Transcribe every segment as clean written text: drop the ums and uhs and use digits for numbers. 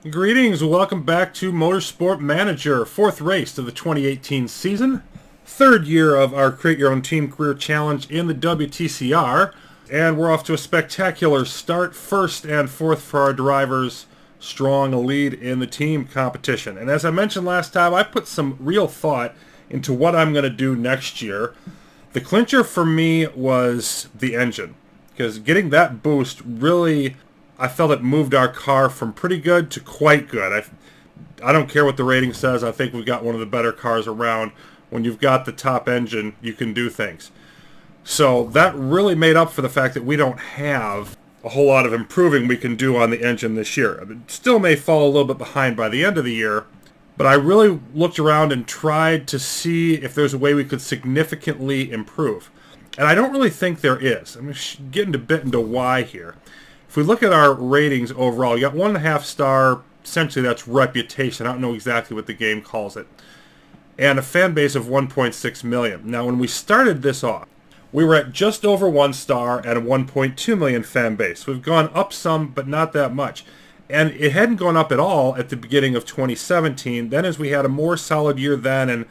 Greetings, welcome back to Motorsport Manager, fourth race of the 2018 season, third year of our Create Your Own Team Career Challenge in the WTCR, and we're off to a spectacular start, first and fourth for our drivers, strong lead in the team competition. And as I mentioned last time, I put some real thought into what I'm going to do next year. The clincher for me was the engine, because getting that boost really, I felt it moved our car from pretty good to quite good. I don't care what the rating says. I think we've got one of the better cars around. When you've got the top engine, you can do things. So that really made up for the fact that we don't have a whole lot of improving we can do on the engine this year. It still may fall a little bit behind by the end of the year, but I really looked around and tried to see if there's a way we could significantly improve. And I don't really think there is. I'm getting a bit into why here. If we look at our ratings overall, you got 1.5 star, essentially that's reputation. I don't know exactly what the game calls it. And a fan base of 1.6 million. Now, when we started this off, we were at just over 1 star and a 1.2 million fan base. We've gone up some, but not that much. And it hadn't gone up at all at the beginning of 2017. Then as we had a more solid year then and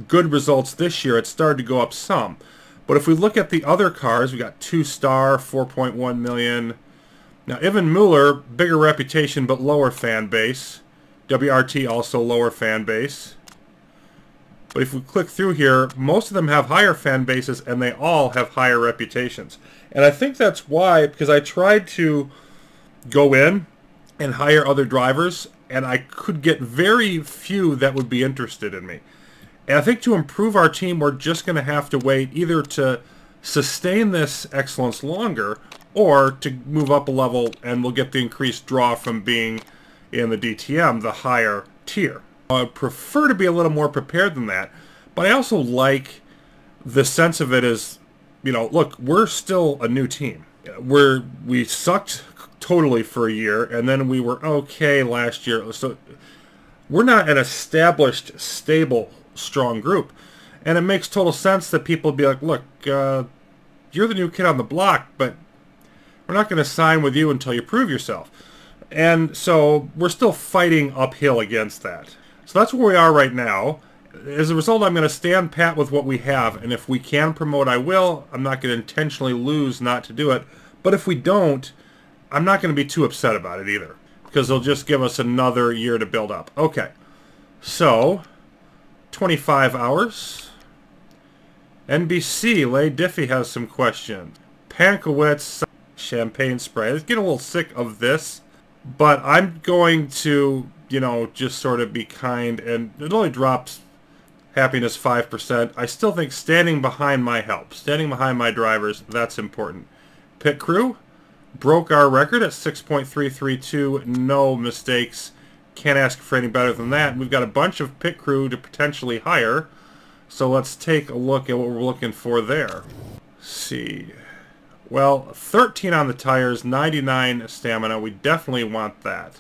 good results this year, it started to go up some. But if we look at the other cars, we got 2 star, 4.1 million. Now, Ivan Mueller, bigger reputation but lower fan base. WRT also lower fan base. But if we click through here, most of them have higher fan bases and they all have higher reputations. And I think that's why, because I tried to go in and hire other drivers and I could get very few that would be interested in me. And I think to improve our team, we're just going to have to wait either to sustain this excellence longer or to move up a level, and we'll get the increased draw from being in the DTM, the higher tier. I prefer to be a little more prepared than that, but I also like the sense of it as, you know, look, we're still a new team. We sucked totally for a year, and then we were okay last year. So we're not an established, stable, strong group. And it makes total sense that people be like, look, you're the new kid on the block, but we're not going to sign with you until you prove yourself. And so we're still fighting uphill against that. So that's where we are right now. As a result, I'm going to stand pat with what we have. And if we can promote, I will. I'm not going to intentionally lose not to do it. But if we don't, I'm not going to be too upset about it either, because they'll just give us another year to build up. Okay. So 25 hours. NBC, Lay Diffie has some questions. Pankowitz, champagne spray. Let's get a little sick of this, but I'm going to, you know, just sort of be kind, and it only drops happiness 5%. I still think standing behind my help, standing behind my drivers, that's important. Pit crew broke our record at 6.332, no mistakes. Can't ask for any better than that. We've got a bunch of pit crew to potentially hire, so let's take a look at what we're looking for there. Let's see. Well, 13 on the tires, 99 stamina. We definitely want that.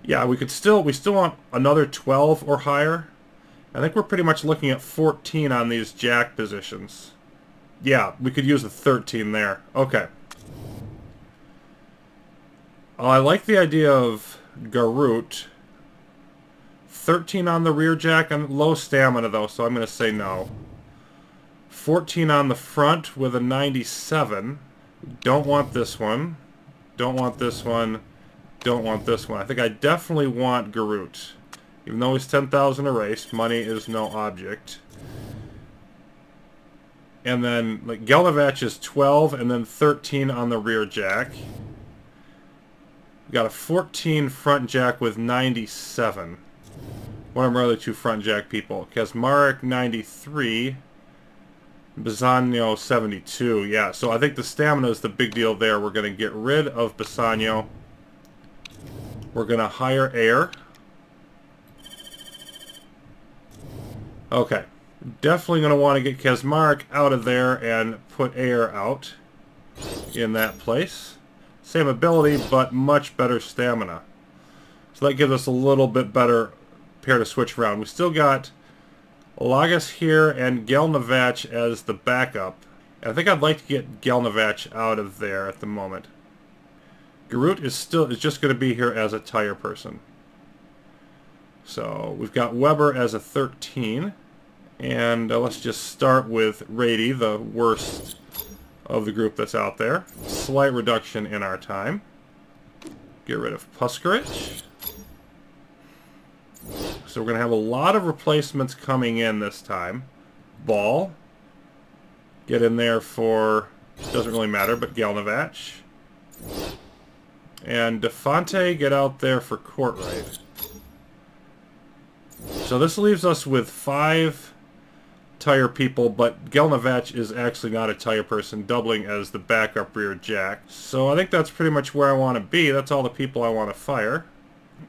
Yeah, we still want another 12 or higher. I think we're pretty much looking at 14 on these jack positions. Yeah, we could use a 13 there. Okay. I like the idea of Garut. 13 on the rear jack. I'm low stamina though, so I'm going to say no. 14 on the front with a 97. Don't want this one. Don't want this one. Don't want this one. I think I definitely want Garut. Even though he's 10,000 a race, money is no object. And then like Gelnevach is 12 and then 13 on the rear jack. We got a 14 front jack with 97. One of our other two front jack people. Kazmarek 93. Bisagno 72. Yeah, so I think the stamina is the big deal there. We're going to get rid of Bisagno. We're going to hire Air. Okay. Definitely going to want to get Kazmarek out of there and put Air out in that place. Same ability, but much better stamina. So that gives us a little bit better pair to switch around. We still got Lagas here and Gelnevach as the backup. I think I'd like to get Gelnevach out of there at the moment. Garut is just going to be here as a tire person. So we've got Weber as a 13. And let's just start with Rady, the worst of the group that's out there. Slight reduction in our time. Get rid of Puskarich. So we're going to have a lot of replacements coming in this time. Ball. Get in there for, doesn't really matter, but Gelnevach. And Defante, get out there for Courtright. So this leaves us with 5 tire people, but Gelnevach is actually not a tire person, doubling as the backup rear jack. So I think that's pretty much where I want to be. That's all the people I want to fire.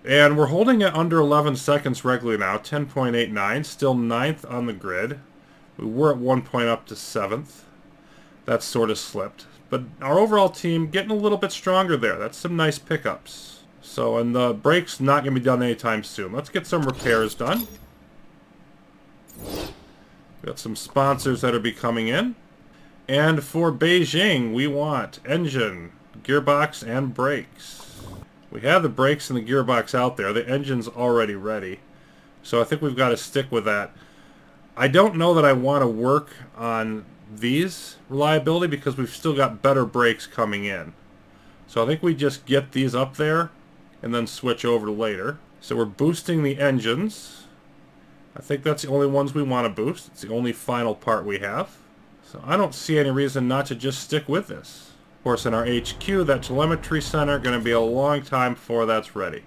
And we're holding it under 11 seconds regularly now, 10.89, still 9th on the grid. We were at 1 point up to 7th. That's sort of slipped. But our overall team getting a little bit stronger there. That's some nice pickups. So, and the brake's not going to be done anytime soon. Let's get some repairs done. We've got some sponsors that are be coming in. And for Beijing, we want engine, gearbox, and brakes. We have the brakes and the gearbox out there. The engine's already ready. So I think we've got to stick with that. I don't know that I want to work on these reliability because we've still got better brakes coming in. So I think we just get these up there and then switch over later. So we're boosting the engines. I think that's the only ones we want to boost. It's the only final part we have. So I don't see any reason not to just stick with this. Of course, in our HQ, that telemetry center, going to be a long time before that's ready.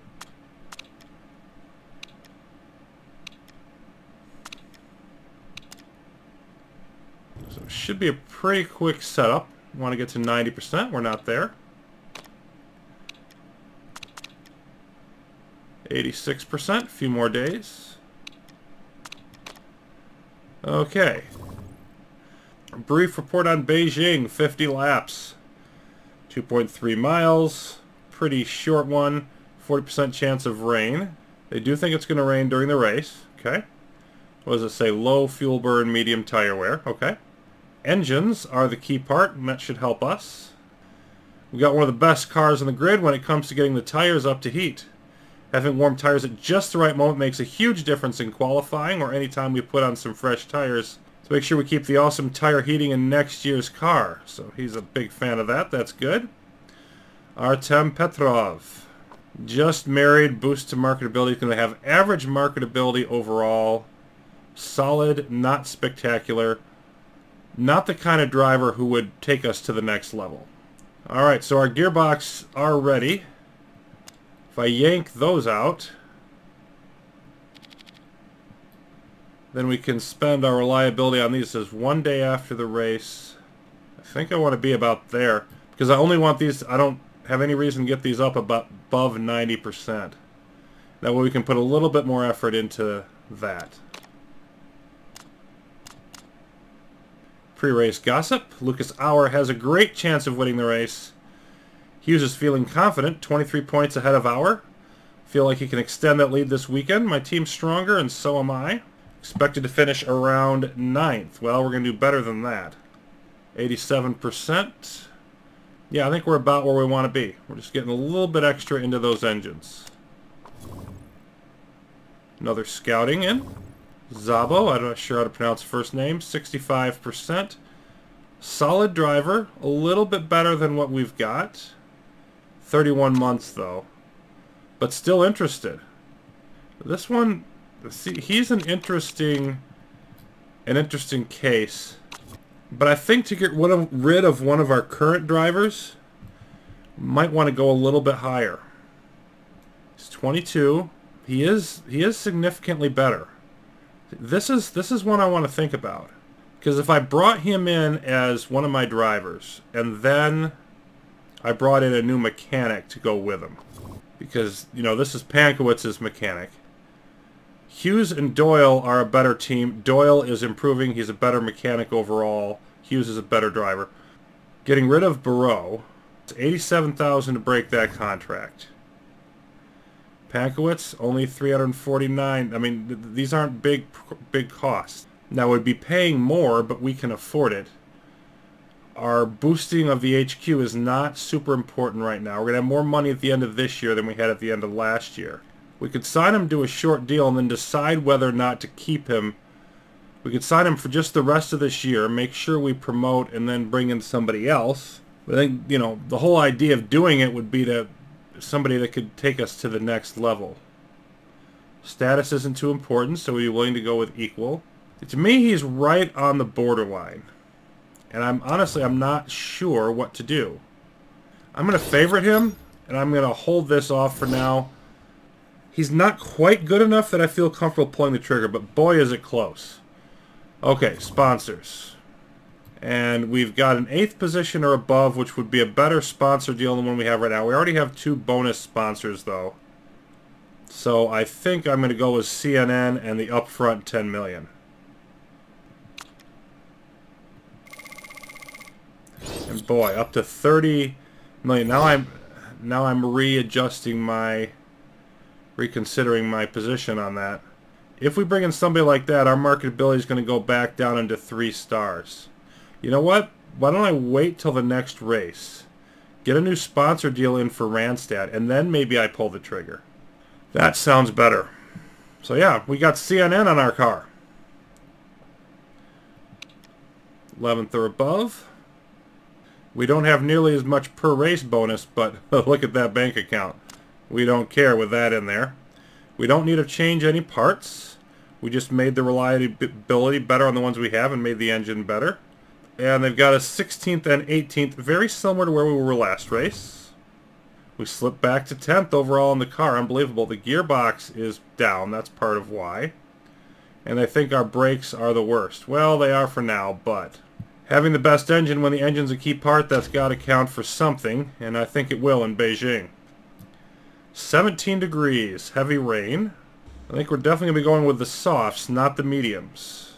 So it should be a pretty quick setup. We want to get to 90%. We're not there. 86%. A few more days. Okay. A brief report on Beijing. 50 laps. 2.3 miles. Pretty short one. 40% chance of rain. They do think it's going to rain during the race. Okay. What does it say? Low fuel burn, medium tire wear. Okay. Engines are the key part, and that should help us. We got one of the best cars on the grid when it comes to getting the tires up to heat. Having warm tires at just the right moment makes a huge difference in qualifying or any time we put on some fresh tires. So make sure we keep the awesome tire heating in next year's car. So he's a big fan of that. That's good. Artem Petrov. Just married, boost to marketability. He's going to have average marketability overall. Solid, not spectacular. Not the kind of driver who would take us to the next level. Alright, so our gearbox are ready. If I yank those out, then we can spend our reliability on these. It says 1 day after the race. I think I want to be about there. Because I only want these, I don't have any reason to get these up above 90%. That way we can put a little bit more effort into that. Pre-race gossip. Lucas Auer has a great chance of winning the race. Hughes is feeling confident, 23 points ahead of Auer. Feel like he can extend that lead this weekend. My team's stronger, and so am I. Expected to finish around 9th. Well, we're going to do better than that. 87%. Yeah, I think we're about where we want to be. We're just getting a little bit extra into those engines. Another scouting in. Zabo, I'm not sure how to pronounce the first name, 65%. Solid driver, a little bit better than what we've got. 31 months though, but still interested. This one, see, he's an interesting case. But I think to get rid of one of our current drivers, might want to go a little bit higher. He's 22. He is significantly better. This is one I want to think about. Because if I brought him in as one of my drivers, and then I brought in a new mechanic to go with him. Because, you know, this is Pankowitz's mechanic. Hughes and Doyle are a better team. Doyle is improving. He's a better mechanic overall. Hughes is a better driver. Getting rid of Barreau. It's $87,000 to break that contract. Pankowitz, only $349. I mean, these aren't big costs. Now, we'd be paying more, but we can afford it. our boosting of the HQ is not super important right now. We're going to have more money at the end of this year than we had at the end of last year. We could sign him to a short deal and then decide whether or not to keep him. We could sign him for just the rest of this year, make sure we promote, and then bring in somebody else. But I think, you know, the whole idea of doing it would be to somebody that could take us to the next level. Status isn't too important, so we'd be willing to go with equal. To me, he's right on the borderline. And I'm not sure what to do. I'm going to favorite him, and I'm going to hold this off for now. He's not quite good enough that I feel comfortable pulling the trigger, but boy is it close. Okay, sponsors. And we've got an 8th position or above, which would be a better sponsor deal than the one we have right now. We already have 2 bonus sponsors, though. So I think I'm going to go with CNN and the upfront 10 million. And boy, up to 30 million. Now I'm reconsidering my position on that. If we bring in somebody like that, our marketability is going to go back down into 3 stars. You know what? Why don't I wait till the next race? Get a new sponsor deal in for Randstad, and then maybe I pull the trigger. That sounds better. So yeah, we got CNN on our car. 11th or above. We don't have nearly as much per race bonus, but look at that bank account. We don't care with that in there. We don't need to change any parts. We just made the reliability better on the ones we have and made the engine better. And they've got a 16th and 18th, very similar to where we were last race. We slipped back to 10th overall in the car. Unbelievable. The gearbox is down. That's part of why. And I think our brakes are the worst. Well, they are for now, but having the best engine when the engine's a key part, that's got to count for something, and I think it will in Beijing. 17 degrees, heavy rain. I think we're definitely going to be going with the softs, not the mediums.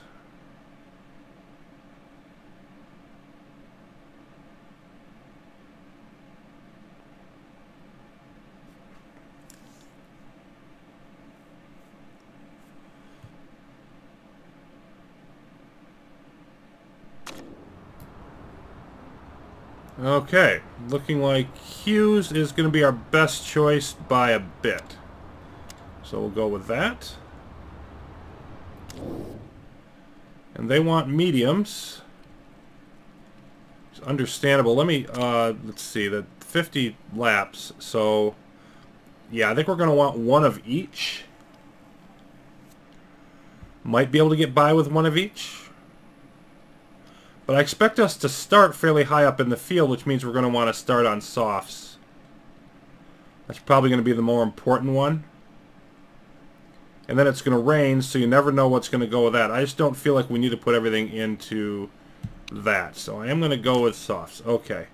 Okay, looking like Hughes is going to be our best choice by a bit. So we'll go with that. And they want mediums. It's understandable. Let me, let's see, the 50 laps. So, yeah, I think we're going to want one of each. Might be able to get by with one of each. But I expect us to start fairly high up in the field, which means we're going to want to start on softs. That's probably going to be the more important one. And then it's going to rain, so you never know what's going to go with that. I just don't feel like we need to put everything into that. So I am going to go with softs. Okay.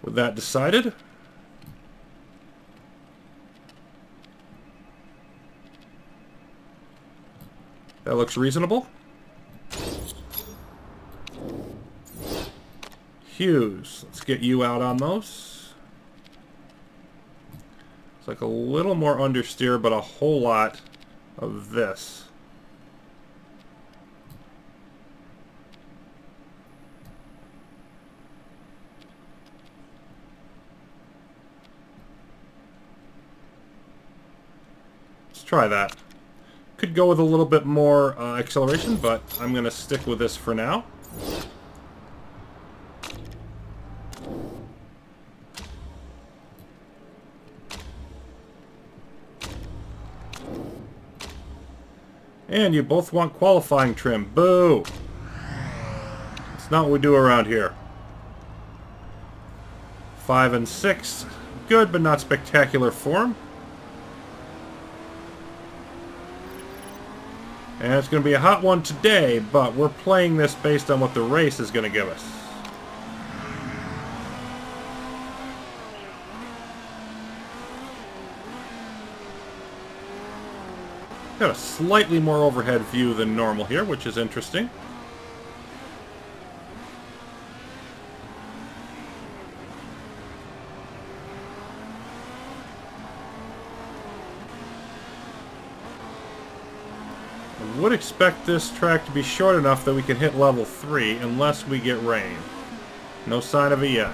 With that decided, that looks reasonable. Hughes, let's get you out on those. It's like a little more understeer, but a whole lot of this. Let's try that. Could go with a little bit more acceleration, but I'm going to stick with this for now. And you both want qualifying trim. Boo! It's not what we do around here. 5 and 6. Good, but not spectacular form. And it's going to be a hot one today, but we're playing this based on what the race is going to give us. Got a slightly more overhead view than normal here, which is interesting. I would expect this track to be short enough that we can hit level 3 unless we get rain. No sign of it yet.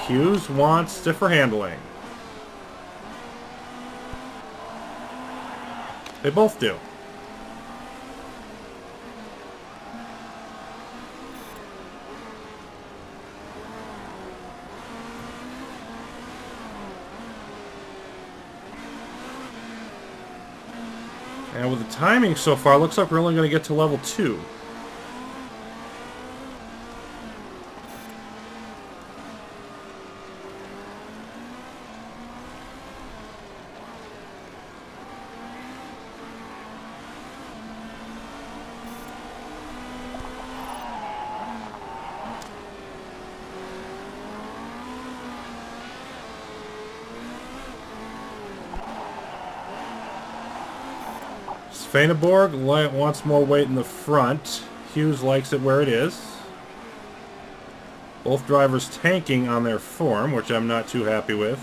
Hughes wants stiffer handling. They both do. And with the timing so far, looks like we're only going to get to level 2. Svaneborg wants more weight in the front. Hughes likes it where it is. Both drivers tanking on their form, which I'm not too happy with.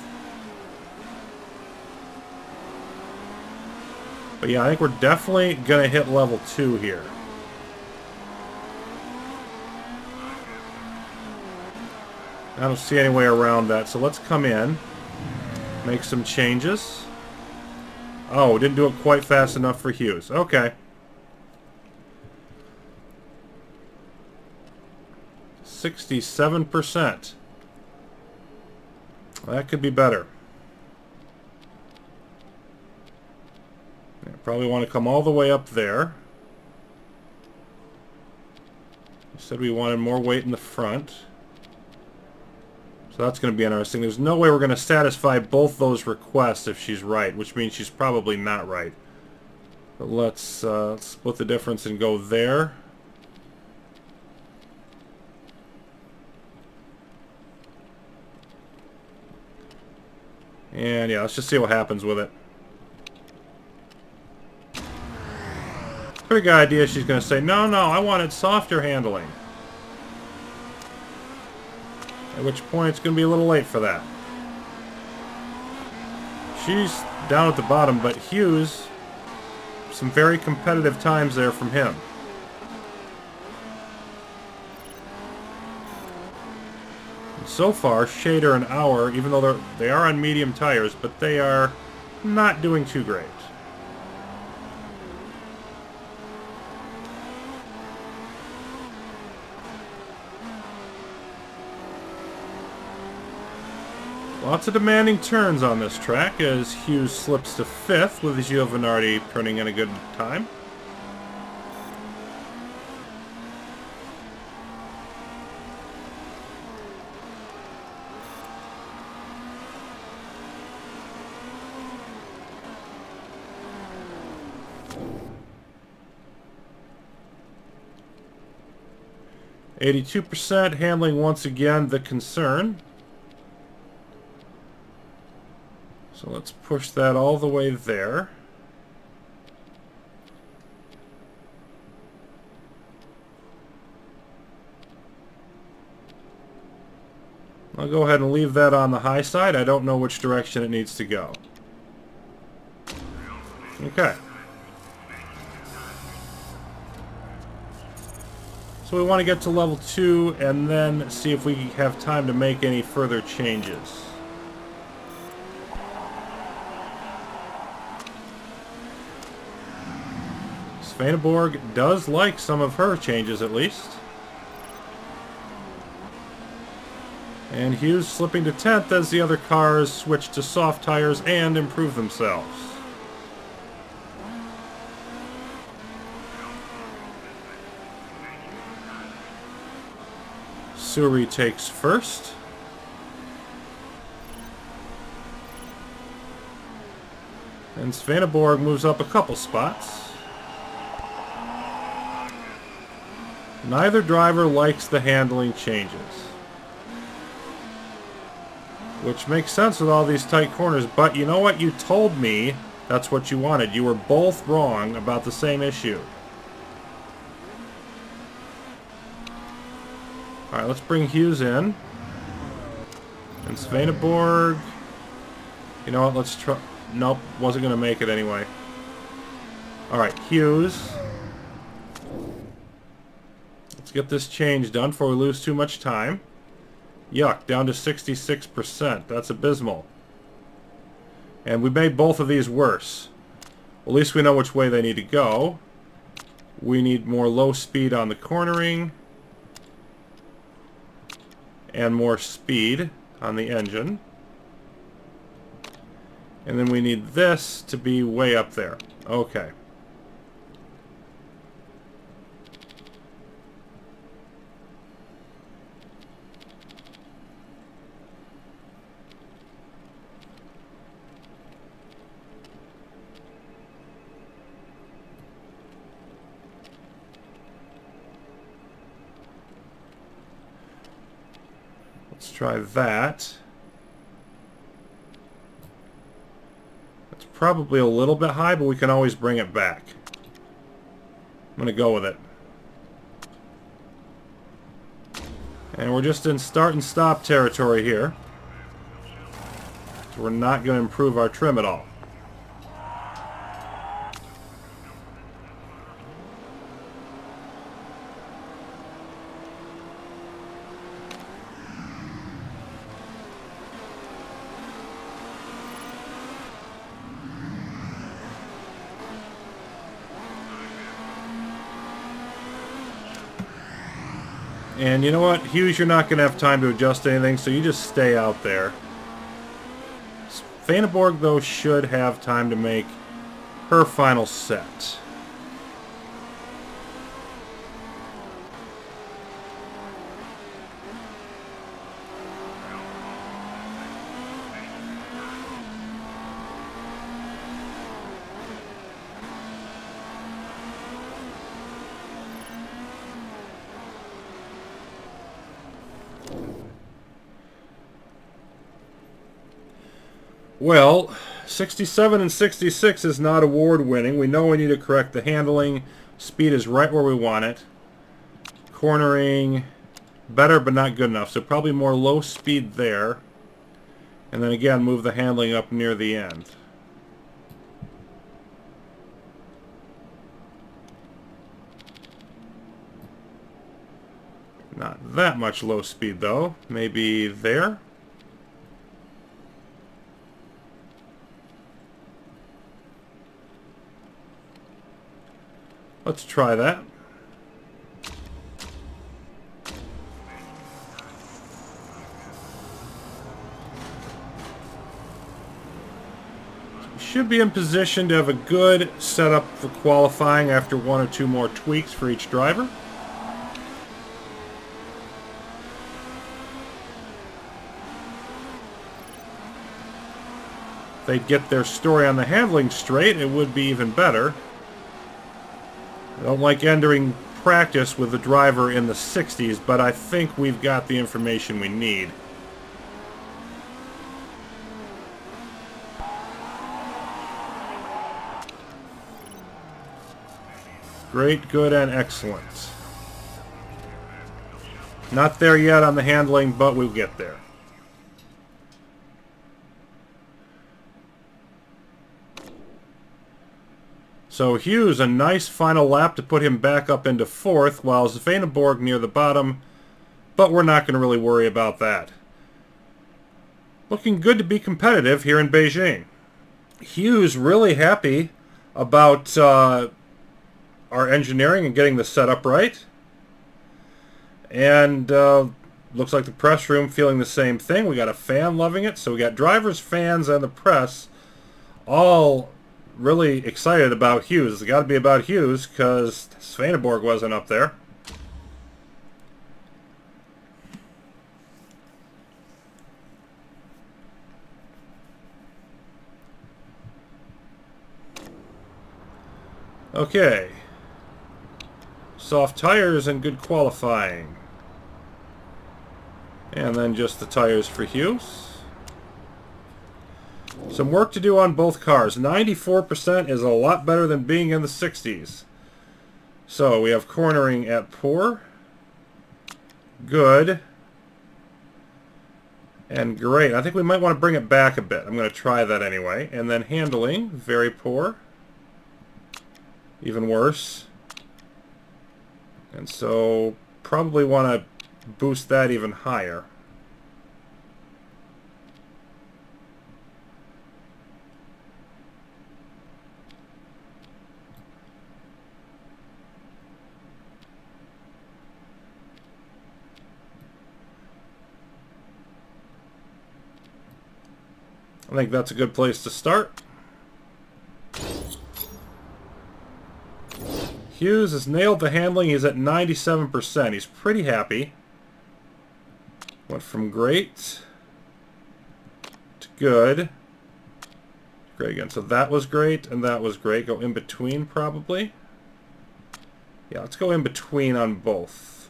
But yeah, I think we're definitely going to hit level 2 here. I don't see any way around that, so let's come in, make some changes. Oh, didn't do it quite fast enough for Hughes. Okay. 67%. Well, that could be better. Yeah, probably want to come all the way up there. We said we wanted more weight in the front. So that's going to be interesting. There's no way we're going to satisfy both those requests if she's right, which means she's probably not right. But let's split the difference and go there. And yeah, let's just see what happens with it. Pretty good idea. She's going to say, no, I wanted softer handling. At which point it's going to be a little late for that. She's down at the bottom, but Hughes, some very competitive times there from him. And so far, Shader and Auer, even though they are on medium tires, but they are not doing too great. Lots of demanding turns on this track as Hughes slips to 5th with Giovinardi turning in a good time. %, handling once again the concern. So let's push that all the way there. I'll go ahead and leave that on the high side. I don't know which direction it needs to go. Okay. So we want to get to level 2 and then see if we have time to make any further changes. Svaneborg does like some of her changes, at least. And Hughes slipping to 10th as the other cars switch to soft tires and improve themselves. Suri takes first. And Svaneborg moves up a couple spots. Neither driver likes the handling changes. Which makes sense with all these tight corners, but you know what? You told me that's what you wanted. You were both wrong about the same issue. Alright, let's bring Hughes in. And Svaneborg... You know what? Let's try... Nope, wasn't going to make it anyway. Alright, Hughes... Let's get this change done before we lose too much time. Yuck, down to 66%. That's abysmal. And we made both of these worse. At least we know which way they need to go. We need more low speed on the cornering. And more speed on the engine. And then we need this to be way up there. Okay. Let's try that. It's probably a little bit high, but we can always bring it back. I'm going to go with it. And we're just in start and stop territory here. So we're not going to improve our trim at all. And you know what, Hughes, you're not going to have time to adjust anything, so you just stay out there. Svaneborg, though, should have time to make her final set. Well, 67 and 66 is not award-winning. We know we need to correct the handling. Speed is right where we want it. Cornering, better but not good enough. So probably more low speed there. And then again, move the handling up near the end. Not that much low speed though. Maybe there. Let's try that. We should be in position to have a good setup for qualifying after one or two more tweaks for each driver. If they'd get their story on the handling straight, it would be even better. I don't like entering practice with the driver in the 60s, but I think we've got the information we need. Great, good, and excellent. Not there yet on the handling, but we'll get there. So Hughes, a nice final lap to put him back up into fourth, while Svaneborg near the bottom, but we're not going to really worry about that. Looking good to be competitive here in Beijing. Hughes really happy about our engineering and getting the setup right. And looks like the press room feeling the same thing. We got a fan loving it, so we got drivers, fans, and the press all really excited about Hughes. It's got to be about Hughes because Svaneborg wasn't up there. Okay. Soft tires and good qualifying. And then just the tires for Hughes. Some work to do on both cars. 94% is a lot better than being in the 60s. So we have cornering at poor, good, and great. I think we might want to bring it back a bit. I'm going to try that anyway. And then handling, very poor, even worse. And so probably want to boost that even higher. I think that's a good place to start. Hughes has nailed the handling. He's at 97%. He's pretty happy. Went from great to good. Great again. So that was great and that was great. Go in between probably. Yeah, let's go in between on both.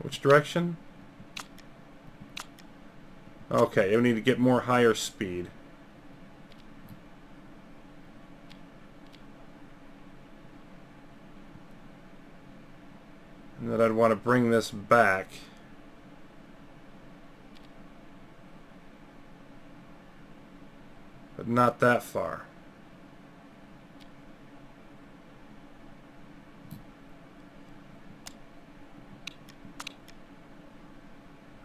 Which direction? Okay, we need to get more higher speed. And then I'd want to bring this back. But not that far.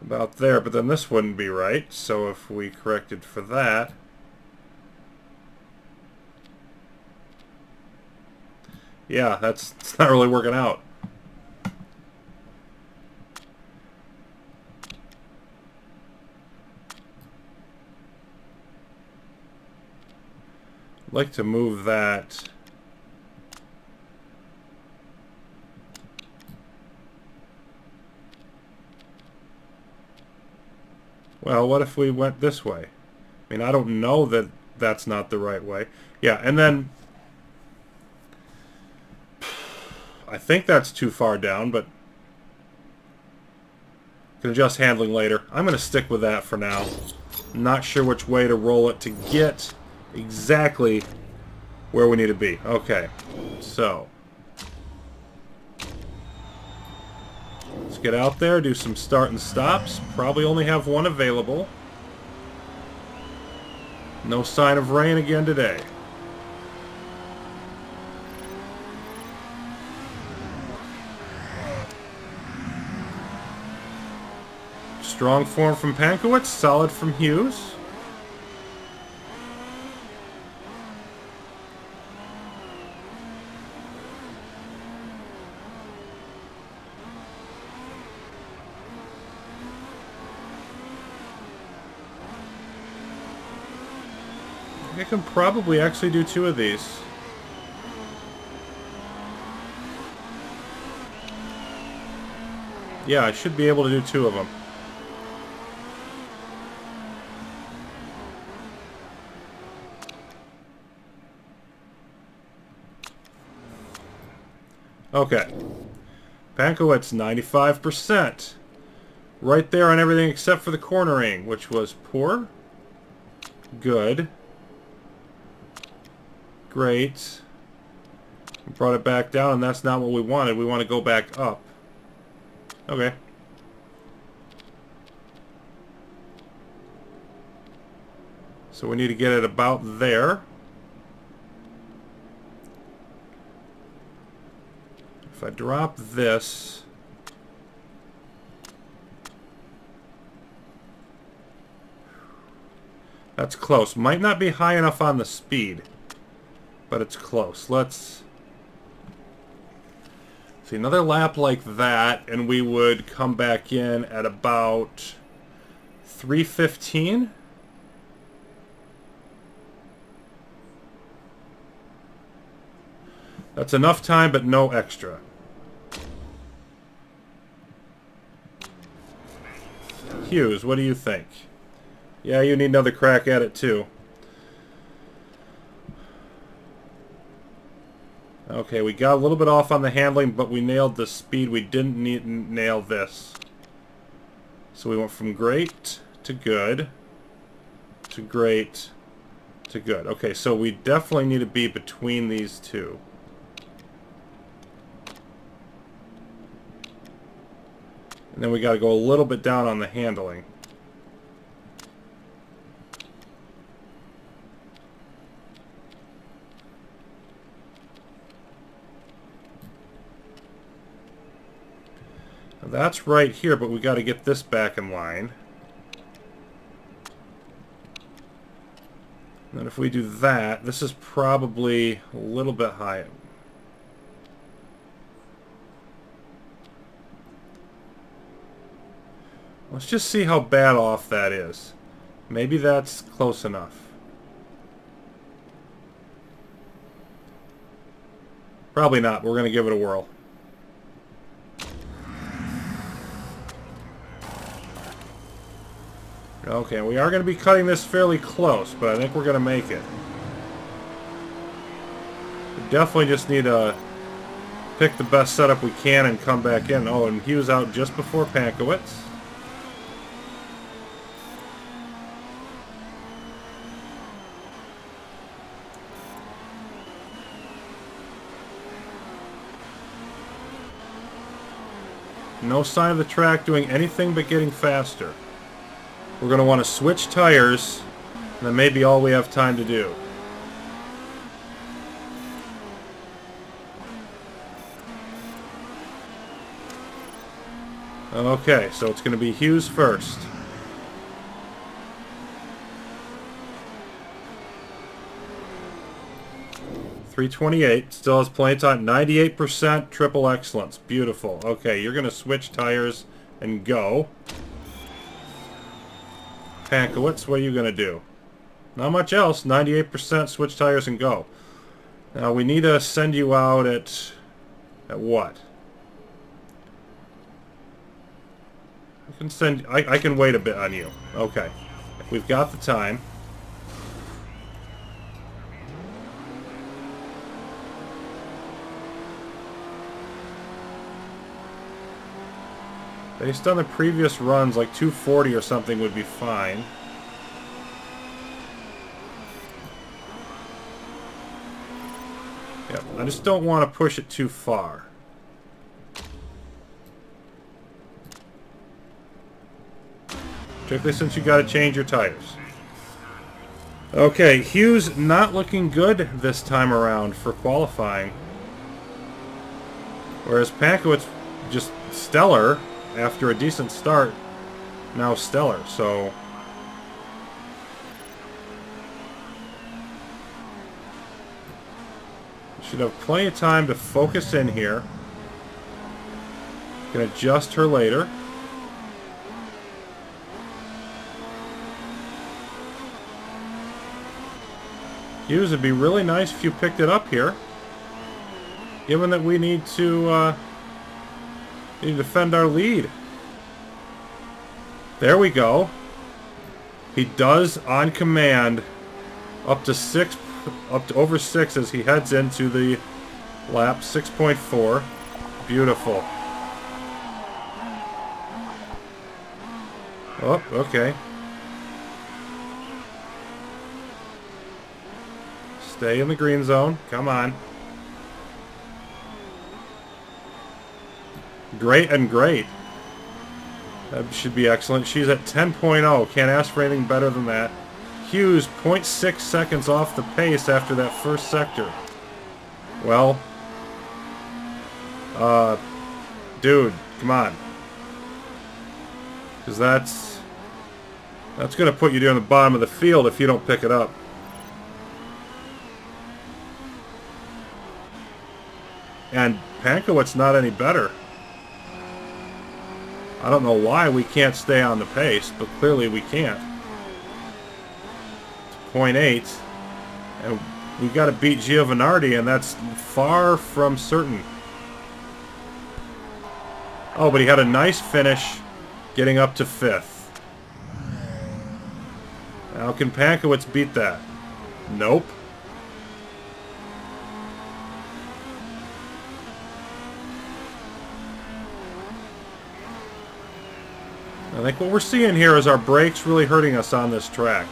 About there, but then this wouldn't be right, so if we corrected for that, yeah, it's not really working out. I'd like to move that. Well, what if we went this way? I mean, I don't know that that's not the right way. Yeah, and then I think that's too far down, but can adjust handling later. I'm going to stick with that for now. Not sure which way to roll it to get exactly where we need to be. Okay, so let's get out there, do some start and stops. Probably only have one available. No sign of rain again today. Strong form from Pankowitz, solid from Hughes. I can probably actually do two of these. Yeah, I should be able to do two of them. Okay. Pankowitz, 95%. Right there on everything except for the cornering, which was poor. Good. Great. We brought it back down, and that's not what we wanted. We want to go back up. Okay. So we need to get it about there. If I drop this... That's close. Might not be high enough on the speed, but it's close. Let's see, another lap like that, and we would come back in at about 3:15. That's enough time, but no extra. Hughes, what do you think? Yeah, you need another crack at it too. Okay, we got a little bit off on the handling, but we nailed the speed. We didn't nail this. So we went from great to good to great to good. Okay, so we definitely need to be between these two. And then we got to go a little bit down on the handling. That's right here, but we got to get this back in line. And then if we do that, this is probably a little bit high. Let's just see how bad off that is. Maybe that's close enough. Probably not. We're going to give it a whirl. Okay, we are going to be cutting this fairly close, but I think we're going to make it. We definitely just need to pick the best setup we can and come back in. Oh, and he was out just before Pankowitz. No sign of the track doing anything but getting faster. We're going to want to switch tires, and that may be all we have time to do. Okay, so it's going to be Hughes first. .328, still has plenty of time. 98% triple excellence. Beautiful. Okay, you're going to switch tires and go. Pankowitz, what are you going to do? Not much else. 98% switch tires and go. Now we need to send you out at what? I can wait a bit on you. Okay. We've got the time. Based on the previous runs, like 240 or something would be fine. Yep, I just don't want to push it too far. Particularly since you got to change your tires. Okay, Hughes not looking good this time around for qualifying. Whereas Pankowitz just stellar after a decent start. Now stellar, so... should have plenty of time to focus in here. Can adjust her later. Hughes, it'd be really nice if you picked it up here. Given that we need to defend our lead. There we go. He does, on command, up to over 6 as he heads into the lap. 6.4. Beautiful. Oh, okay. Stay in the green zone. Come on. Great and great. That should be excellent. She's at 10.0. Can't ask for anything better than that. Hughes, 0.6 seconds off the pace after that first sector. Well, dude, come on. Because that's going to put you down the bottom of the field if you don't pick it up. And Pankowitz not any better. I don't know why we can't stay on the pace, but clearly we can't. It's 0.8. And we've got to beat Giovanardi, and that's far from certain. Oh, but he had a nice finish getting up to 5th. Now, can Pankowitz beat that? Nope. I think what we're seeing here is our brakes really hurting us on this track.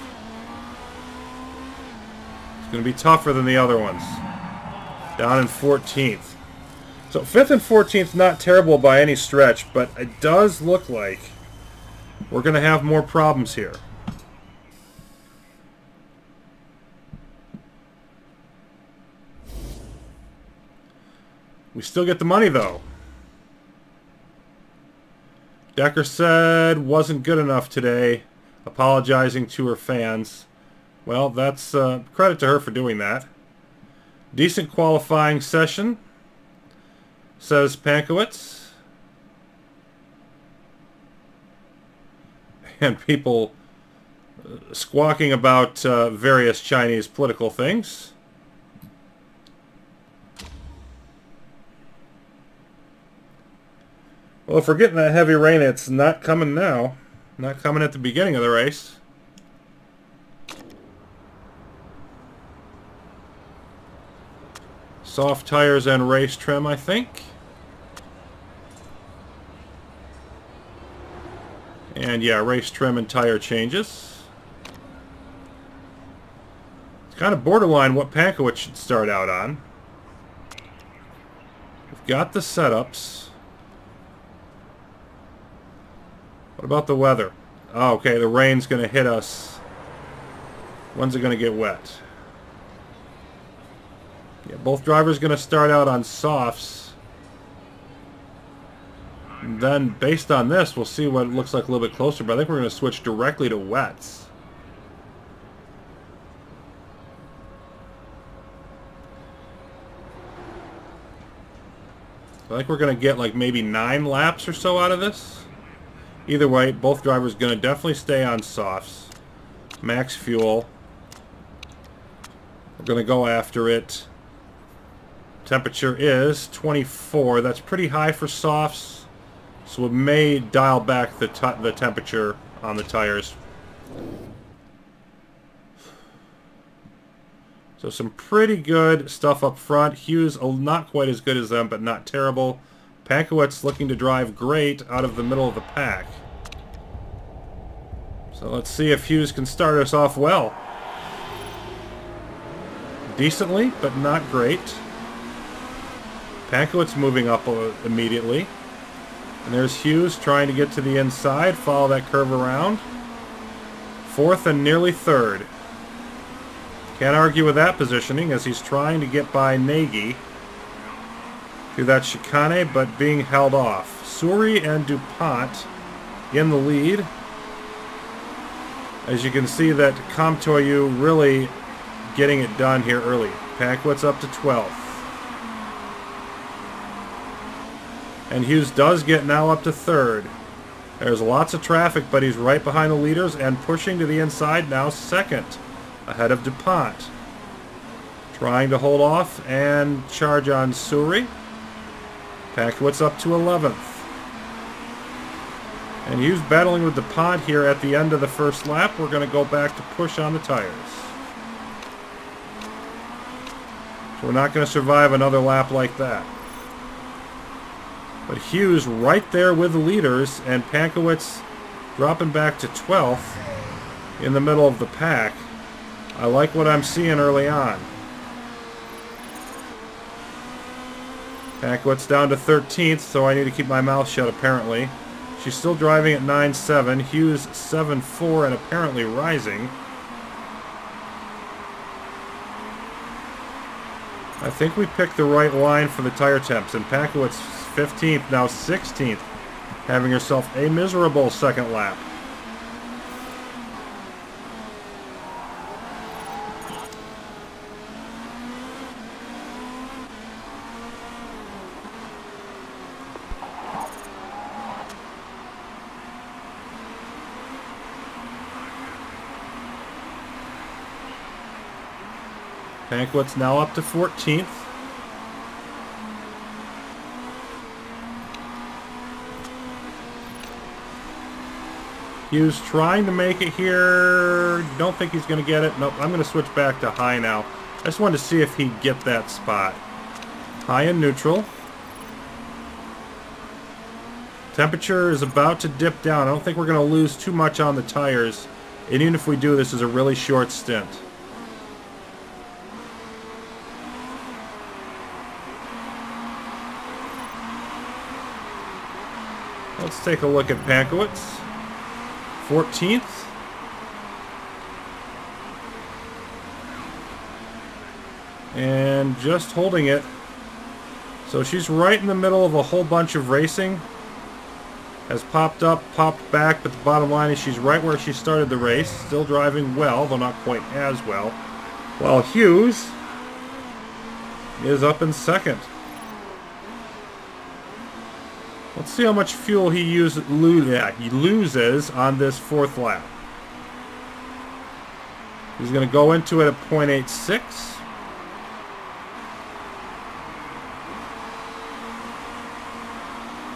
It's going to be tougher than the other ones. Down in 14th. So 5th and 14th, not terrible by any stretch, but it does look like we're going to have more problems here. We still get the money, though. Decker said wasn't good enough today, apologizing to her fans. Well, that's credit to her for doing that. Decent qualifying session, says Pankowitz. And people squawking about various Chinese political things. Well, if we're getting that heavy rain, it's not coming now. Not coming at the beginning of the race. Soft tires and race trim, I think. And yeah, race trim and tire changes. It's kind of borderline what Pankowitz should start out on. We've got the setups. What about the weather? Oh, okay, the rain's going to hit us. When's it going to get wet? Yeah, both drivers going to start out on softs. And then, based on this, we'll see what it looks like a little bit closer, but I think we're going to switch directly to wets. I think we're going to get like maybe 9 laps or so out of this. Either way, both drivers going to definitely stay on softs. Max fuel. We're going to go after it. Temperature is 24. That's pretty high for softs. So we may dial back the temperature on the tires. So some pretty good stuff up front. Hughes, not quite as good as them, but not terrible. Pankowitz looking to drive great out of the middle of the pack. So let's see if Hughes can start us off well. Decently, but not great. Pankowitz moving up immediately. And there's Hughes trying to get to the inside, follow that curve around. 4th and nearly 3rd. Can't argue with that positioning as he's trying to get by Nagy through that chicane, but being held off. Suri and DuPont in the lead. As you can see that Comtoyu really getting it done here early. Pankowitz up to 12th. And Hughes does get now up to 3rd. There's lots of traffic, but he's right behind the leaders and pushing to the inside, now 2nd. Ahead of DuPont. Trying to hold off and charge on Suri. Pankowitz up to 11th. And Hughes battling with DuPont here at the end of the first lap. We're going to go back to push on the tires. So we're not going to survive another lap like that. But Hughes right there with the leaders, and Pankowitz dropping back to 12th in the middle of the pack. I like what I'm seeing early on. Pankowitz down to 13th, so I need to keep my mouth shut apparently. She's still driving at 9.7. Hughes 7.4 and apparently rising. I think we picked the right line for the tire temps, and Pankowitz 15th, now 16th, having herself a miserable second lap. Pankowitz now up to 14th. Hughes trying to make it here. Don't think he's going to get it. Nope, I'm going to switch back to high now. I just wanted to see if he'd get that spot. High and neutral. Temperature is about to dip down. I don't think we're going to lose too much on the tires. And even if we do, this is a really short stint. Let's take a look at Pankowitz. 14th. And just holding it. So she's right in the middle of a whole bunch of racing. has popped up, popped back, but the bottom line is she's right where she started the race, still driving well, though not quite as well, while Hughes is up in second. Let's see how much fuel he loses on this fourth lap. He's going to go into it at 0.86.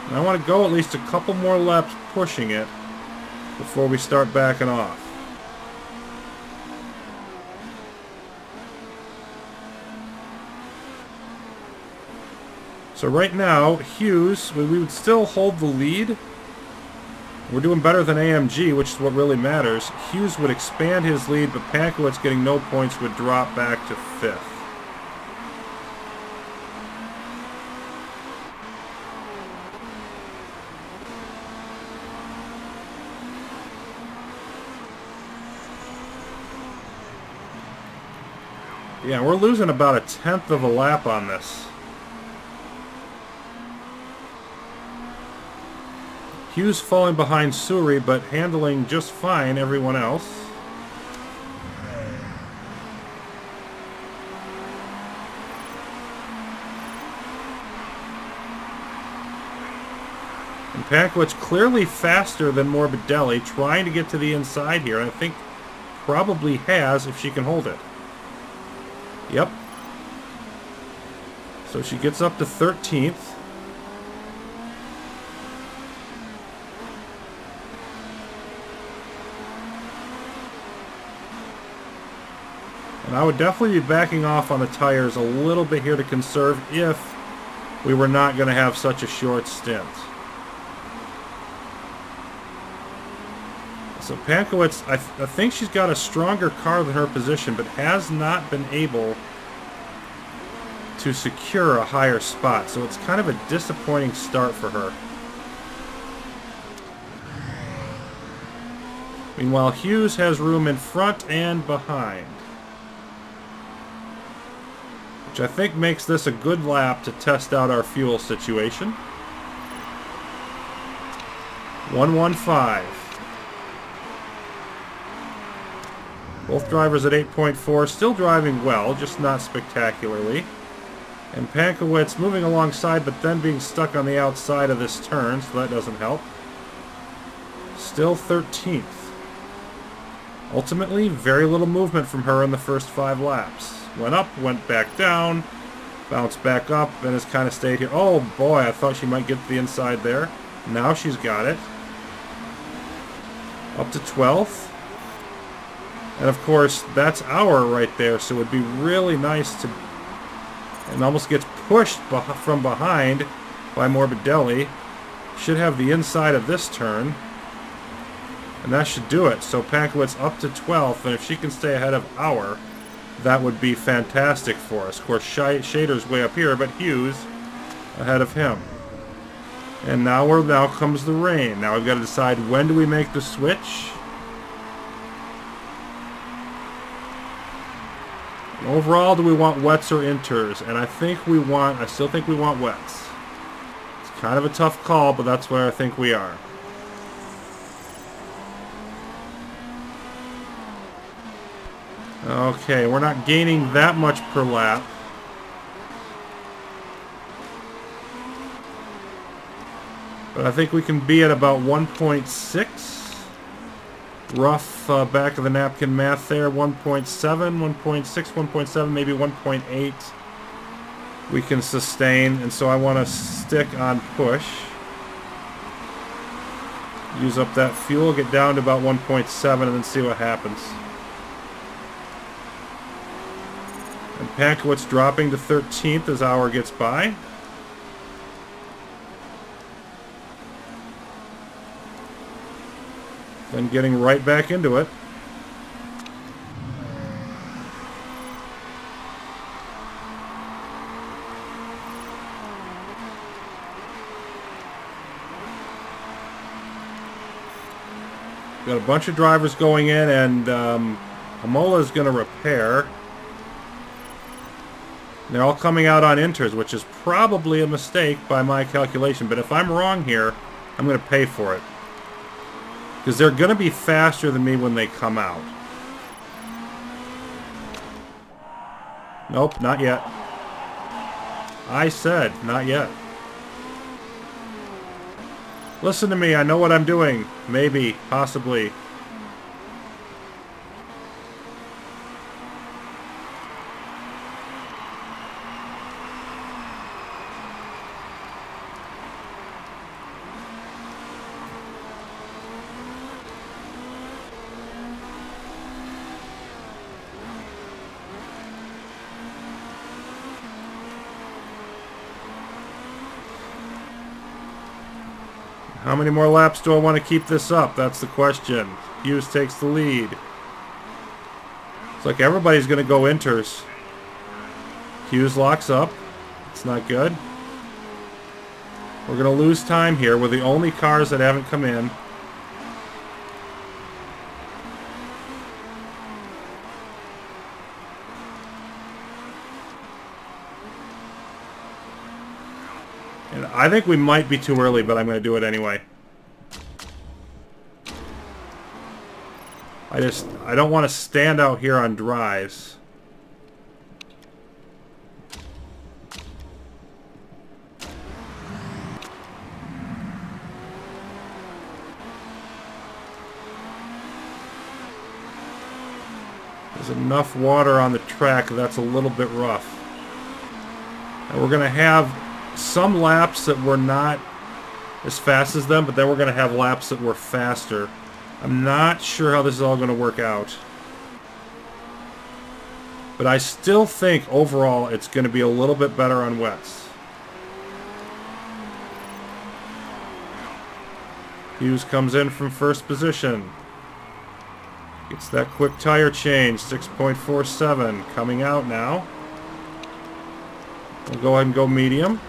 I want to go at least a couple more laps pushing it before we start backing off. So right now, Hughes, we would still hold the lead. We're doing better than AMG, which is what really matters. Hughes would expand his lead, but Pankowitz getting no points would drop back to 5th. Yeah, we're losing about 1/10 of a lap on this. Hughes falling behind Suri, but handling just fine everyone else. And Pankowitz clearly faster than Morbidelli, trying to get to the inside here, and I think probably has if she can hold it. Yep. So she gets up to 13th. And I would definitely be backing off on the tires a little bit here to conserve if we were not going to have such a short stint. So Pankowitz, I think she's got a stronger car than her position, but has not been able to secure a higher spot. So it's kind of a disappointing start for her. Meanwhile, Hughes has room in front and behind, which I think makes this a good lap to test out our fuel situation. 1:15. Both drivers at 8.4, still driving well, just not spectacularly. And Pankowitz moving alongside, but then being stuck on the outside of this turn, so that doesn't help. Still 13th. Ultimately, very little movement from her in the first 5 laps. Went up, went back down, bounced back up, and has kind of stayed here. Oh boy, I thought she might get to the inside there. Now she's got it. Up to 12th. And of course, that's our right there, so it would be really nice to... And almost gets pushed from behind by Morbidelli. Should have the inside of this turn. And that should do it. So Pankowitz up to 12th, and if she can stay ahead of our, that would be fantastic for us. Of course, Shader's way up here, but Hughes ahead of him. And now comes the rain. Now we've got to decide, when do we make the switch? Overall, do we want wets or inters? And I still think we want wets. It's kind of a tough call, but that's where I think we are. Okay, we're not gaining that much per lap. But I think we can be at about 1.6. Rough back of the napkin math there. 1.7, 1.6, 1.7, maybe 1.8 we can sustain, and so I want to stick on push. Use up that fuel, get down to about 1.7, and then see what happens. And Pankowitz dropping to 13th as hour gets by. Then getting right back into it. Got a bunch of drivers going in, and Hamola is going to repair. They're all coming out on inters, which is probably a mistake by my calculation. But if I'm wrong here, I'm going to pay for it. Because they're going to be faster than me when they come out. Nope, not yet. I said, not yet. Listen to me, I know what I'm doing. Maybe, possibly. How many more laps do I want to keep this up? That's the question. Hughes takes the lead. It's like everybody's going to go inters. Hughes locks up. It's not good. We're going to lose time here. We're the only cars that haven't come in. And I think we might be too early, but I'm going to do it anyway. I don't want to stand out here on drives. There's enough water on the track that's a little bit rough. And we're going to have some laps that were not as fast as them, but then we're going to have laps that were faster. I'm not sure how this is all going to work out. But I still think overall it's going to be a little bit better on wets. Hughes comes in from first position. Gets that quick tire change, 6.47. Coming out now. We'll go ahead and go medium.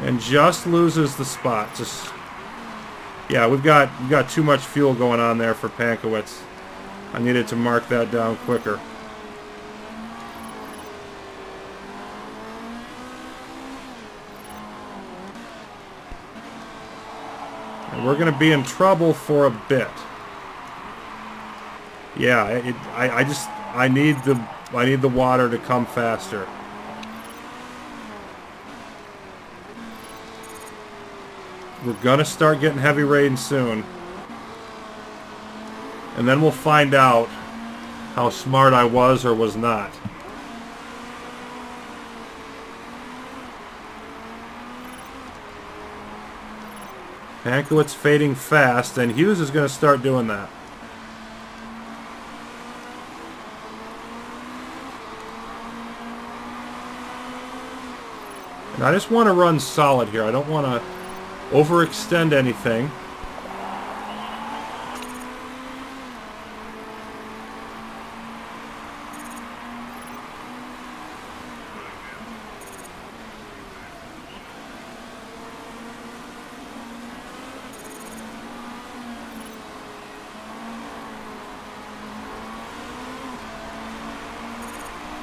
And just loses the spot. Yeah, we've got too much fuel going on there for Pankowitz. I needed to mark that down quicker. And we're going to be in trouble for a bit. Yeah, I need the water to come faster. We're gonna start getting heavy rain soon. And then we'll find out how smart I was or was not. Pankowitz fading fast, and Hughes is gonna start doing that. And I just want to run solid here. I don't want to overextend anything.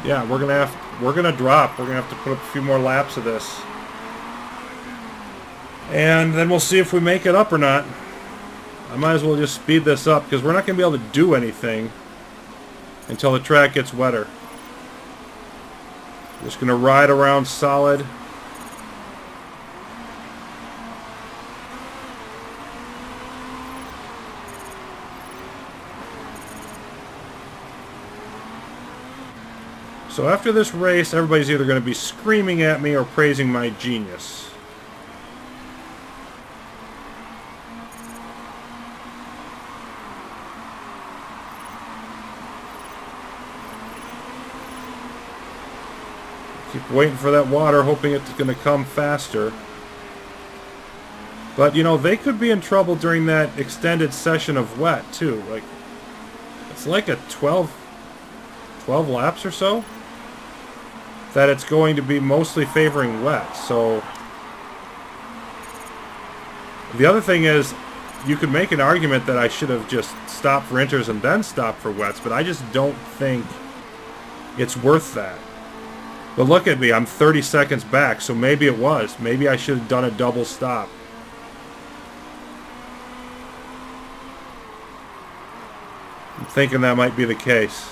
Yeah, we're gonna drop. We're gonna have to put up a few more laps of this. And then we'll see if we make it up or not. I might as well just speed this up because we're not going to be able to do anything until the track gets wetter. Just going to ride around solid. So after this race, everybody's either going to be screaming at me or praising my genius. Keep waiting for that water, hoping it's going to come faster. But, you know, they could be in trouble during that extended session of wet, too. Like, it's like a 12 laps or so that it's going to be mostly favoring wet. So, the other thing is, you could make an argument that I should have just stopped for inters and then stopped for wets, but I just don't think it's worth that. But look at me, I'm 30 seconds back, so maybe it was. Maybe I should have done a double stop. I'm thinking that might be the case.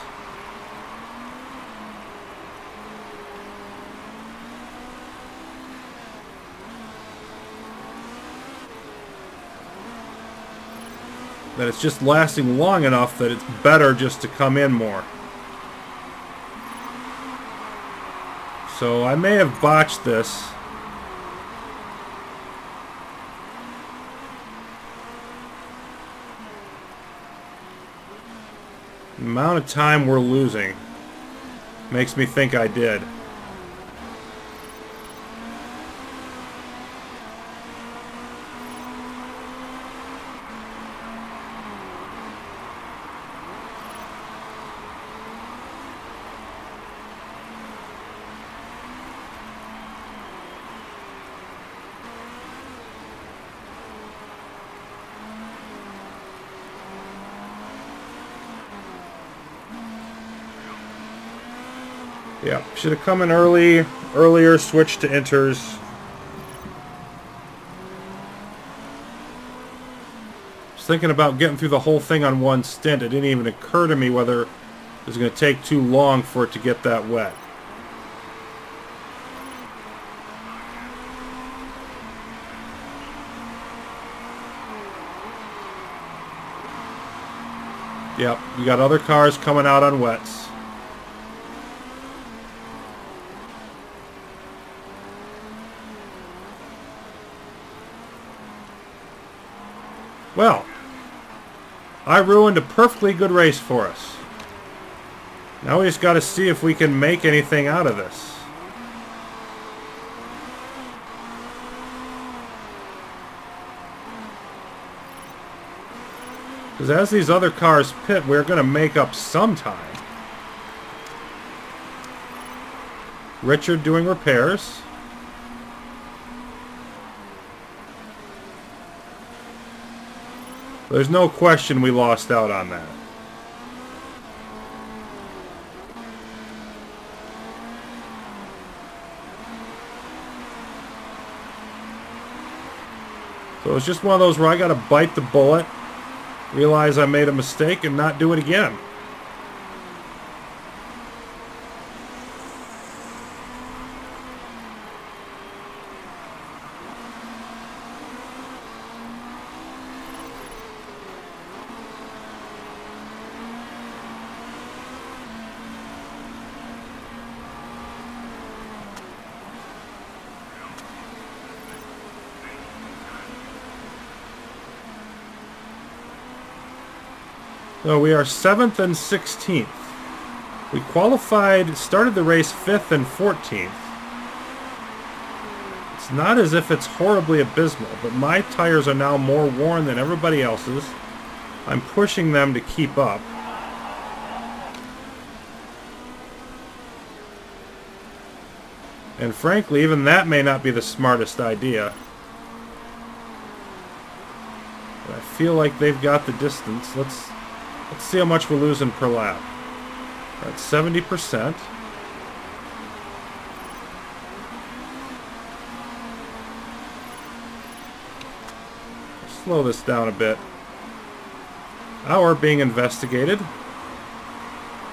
That it's just lasting long enough that it's better just to come in more. So I may have botched this. The amount of time we're losing makes me think I did. Yeah, should have come in earlier, switched to inters. Was thinking about getting through the whole thing on one stint. It didn't even occur to me whether it was going to take too long for it to get that wet. Yep, we got other cars coming out on wets. Well, I ruined a perfectly good race for us. Now we just got to see if we can make anything out of this. Because as these other cars pit, we're going to make up some time. Richard doing repairs. There's no question we lost out on that. So it's just one of those where I got to bite the bullet, realize I made a mistake, and not do it again. So we are 7th and 16th. We qualified, started the race 5th and 14th. It's not as if it's horribly abysmal, but my tires are now more worn than everybody else's. I'm pushing them to keep up. And frankly, even that may not be the smartest idea. But I feel like they've got the distance. Let's see how much we're losing per lap. We're at 70%. Slow this down a bit. Hour being investigated.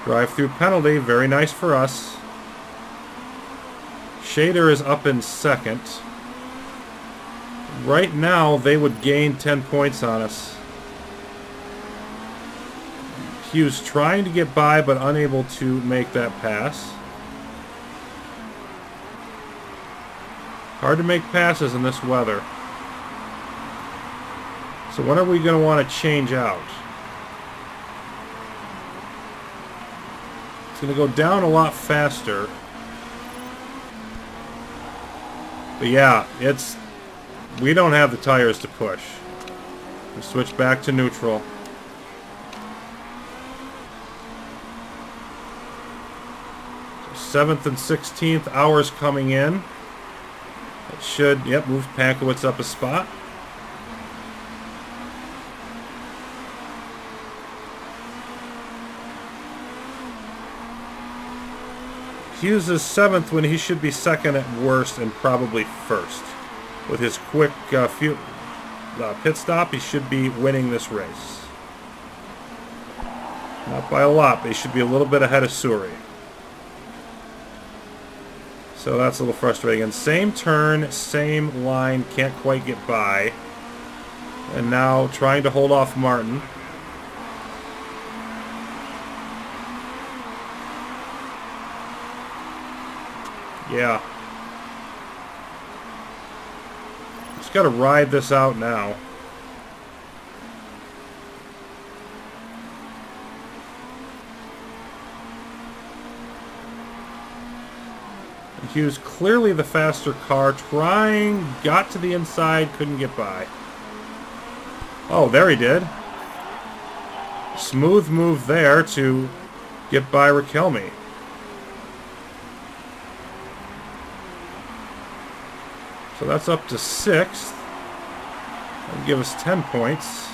Drive-through penalty, very nice for us. Shader is up in second. Right now, they would gain 10 points on us. Hughes trying to get by, but unable to make that pass. Hard to make passes in this weather. So when are we going to want to change out? It's going to go down a lot faster. But yeah, we don't have the tires to push. We switch back to neutral. So 7th and 16th, hours coming in. It should, yep, move Pankowitz up a spot. Hughes is 7th when he should be 2nd at worst and probably 1st. With his quick pit stop, he should be winning this race. Not by a lot, but he should be a little bit ahead of Suri. So that's a little frustrating. And same turn, same line, can't quite get by. And now trying to hold off Martin. Yeah. Just got to ride this out now. Hughes clearly the faster car, got to the inside, couldn't get by. Oh, there he did. Smooth move there to get by Raquelme. So that's up to 6th. That'll give us 10 points.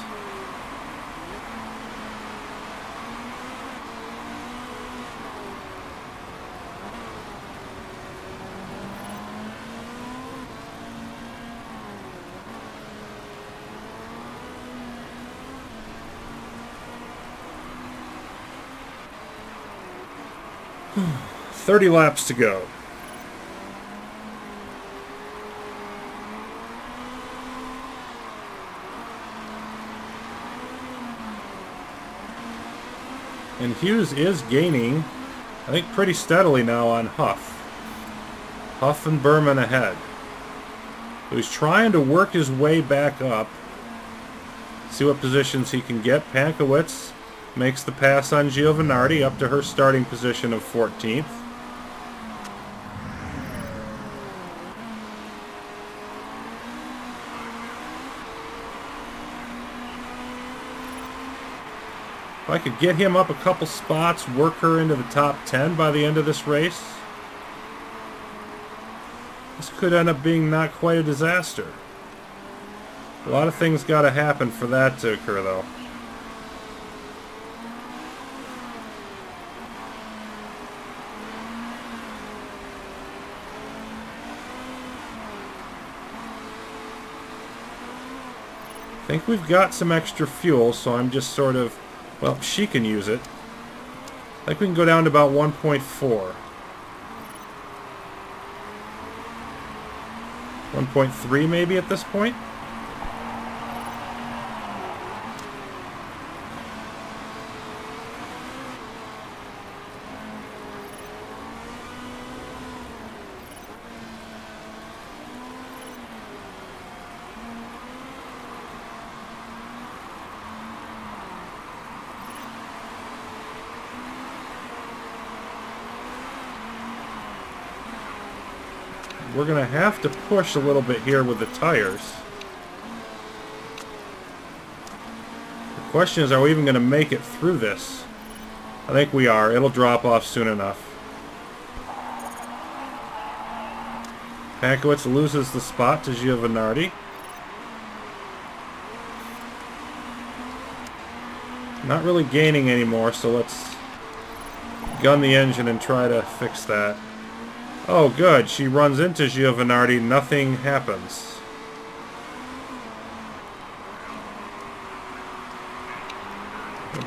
$30 laps to go. And Hughes is gaining, I think, pretty steadily now on Huff. Huff and Berman ahead. So he's trying to work his way back up. See what positions he can get. Pankowitz makes the pass on Giovanardi up to her starting position of 14th. If I could get him up a couple spots, work her into the top 10 by the end of this race, this could end up being not quite a disaster. A lot of things got to happen for that to occur, though. I think we've got some extra fuel, so I'm just sort of, well, she can use it. I think we can go down to about 1.4. 1.3 maybe at this point. We're going to have to push a little bit here with the tires. The question is, are we even going to make it through this? I think we are. It'll drop off soon enough. Pankowitz loses the spot to Giovanardi. Not really gaining anymore, so let's gun the engine and try to fix that. Oh, good. She runs into Giovanardi. Nothing happens.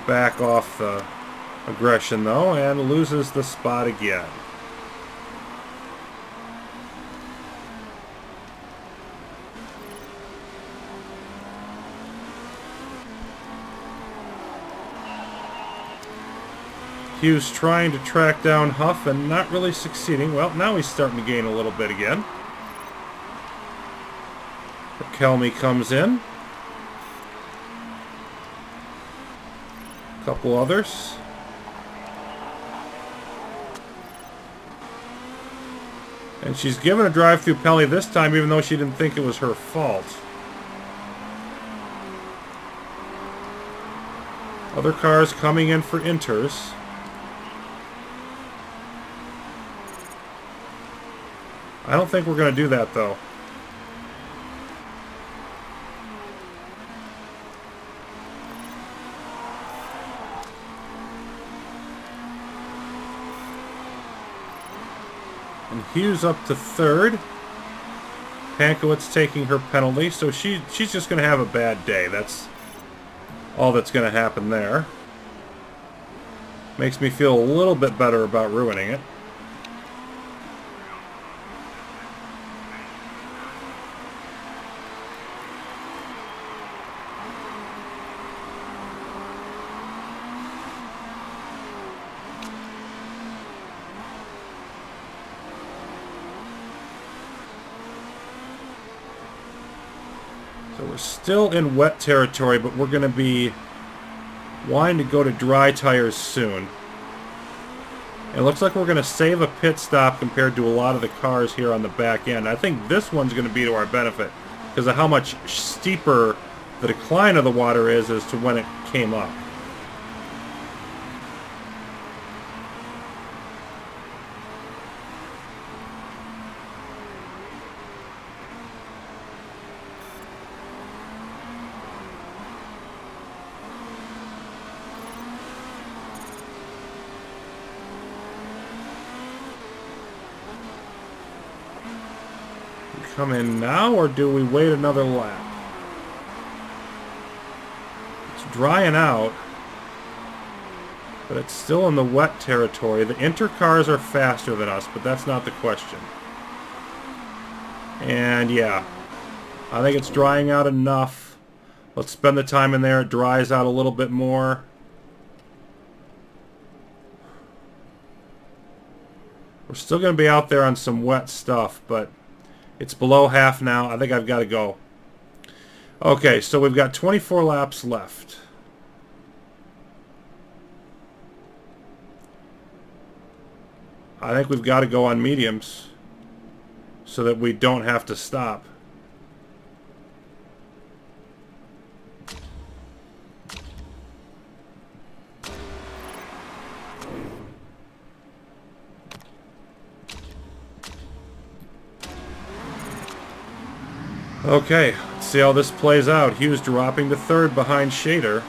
Back off the aggression, though, and loses the spot again. Hughes trying to track down Huff and not really succeeding. Well, now he's starting to gain a little bit again. Raquelme comes in. A couple others. And she's given a drive-through penalty this time, even though she didn't think it was her fault. Other cars coming in for inters. I don't think we're going to do that, though. Hughes up to third. Pankowitz taking her penalty, so she's just going to have a bad day. That's all that's going to happen there. Makes me feel a little bit better about ruining it. So we're still in wet territory, but we're going to be wanting to go to dry tires soon. It looks like we're going to save a pit stop compared to a lot of the cars here on the back end. I think this one's going to be to our benefit because of how much steeper the decline of the water is as to when it came up. Come in now, or do we wait another lap? It's drying out, but it's still in the wet territory. The Inter cars are faster than us, but that's not the question. And yeah, I think it's drying out enough. Let's spend the time in there. It dries out a little bit more. We're still going to be out there on some wet stuff, but it's below half now. I think I've got to go. Okay, so we've got 24 laps left. I think we've got to go on mediums so that we don't have to stop. Okay, let's see how this plays out. Hughes dropping to third behind Shader.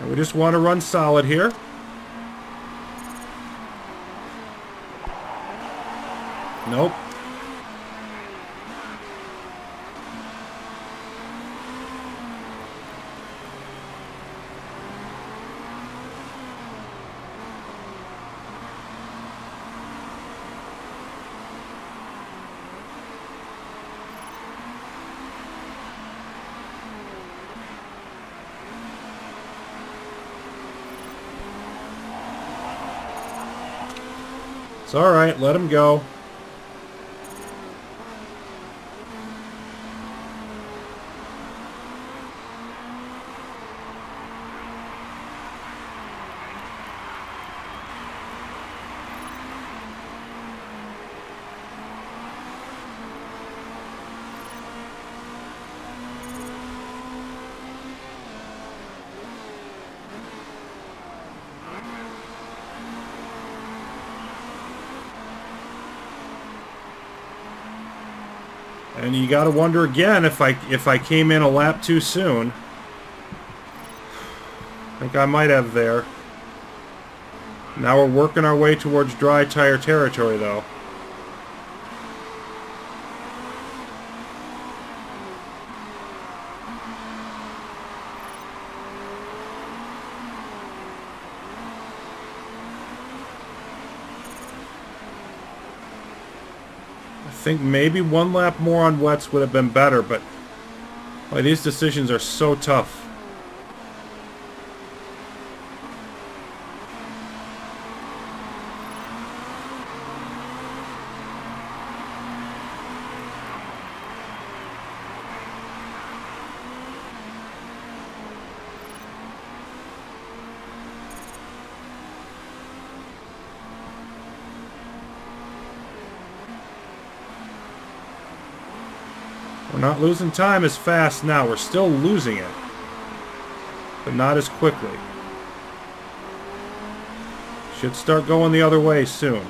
We just want to run solid here. Nope. It's all right. Let him go. And you got to wonder again if I came in a lap too soon. I think I might have there. Now we're working our way towards dry tire territory, though. I think maybe one lap more on wets would have been better, but boy, these decisions are so tough. We're not losing time as fast now. We're still losing it, but not as quickly. Should start going the other way soon.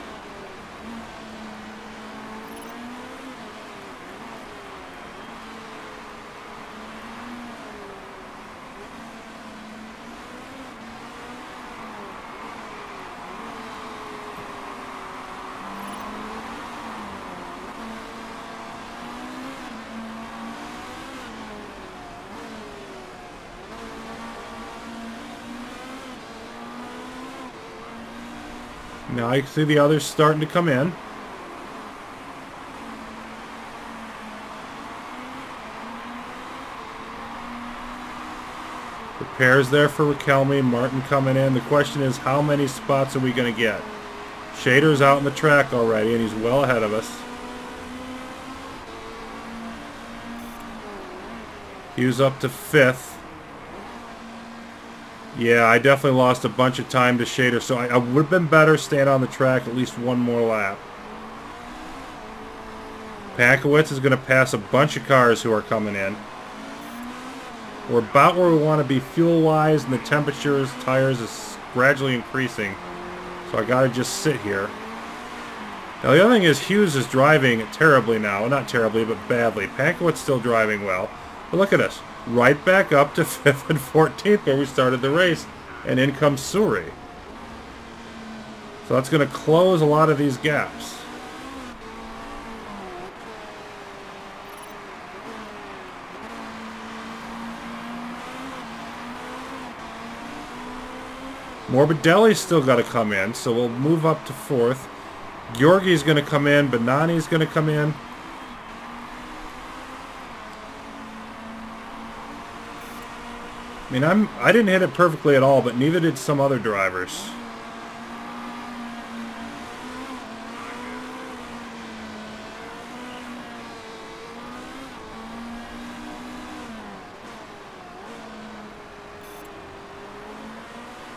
Now I see the others starting to come in. Repairs there for Raquelme. Martin coming in. The question is, how many spots are we going to get? Shader's out in the track already, and he's well ahead of us. Hughes up to 5th. Yeah, I definitely lost a bunch of time to Shader, so I would have been better staying on the track at least one more lap. Pankowitz is going to pass a bunch of cars who are coming in. We're about where we want to be fuel-wise, and the temperatures, tires is gradually increasing. So I got to just sit here. Now the other thing is Hughes is driving terribly now. Not terribly, but badly. Pankowitz still driving well. But look at us. Right back up to 5th and 14th where we started the race. And in comes Suri. So that's going to close a lot of these gaps. Morbidelli's still got to come in, so we'll move up to 4th. Georgi's going to come in. Benani's going to come in. I mean, I didn't hit it perfectly at all, but neither did some other drivers.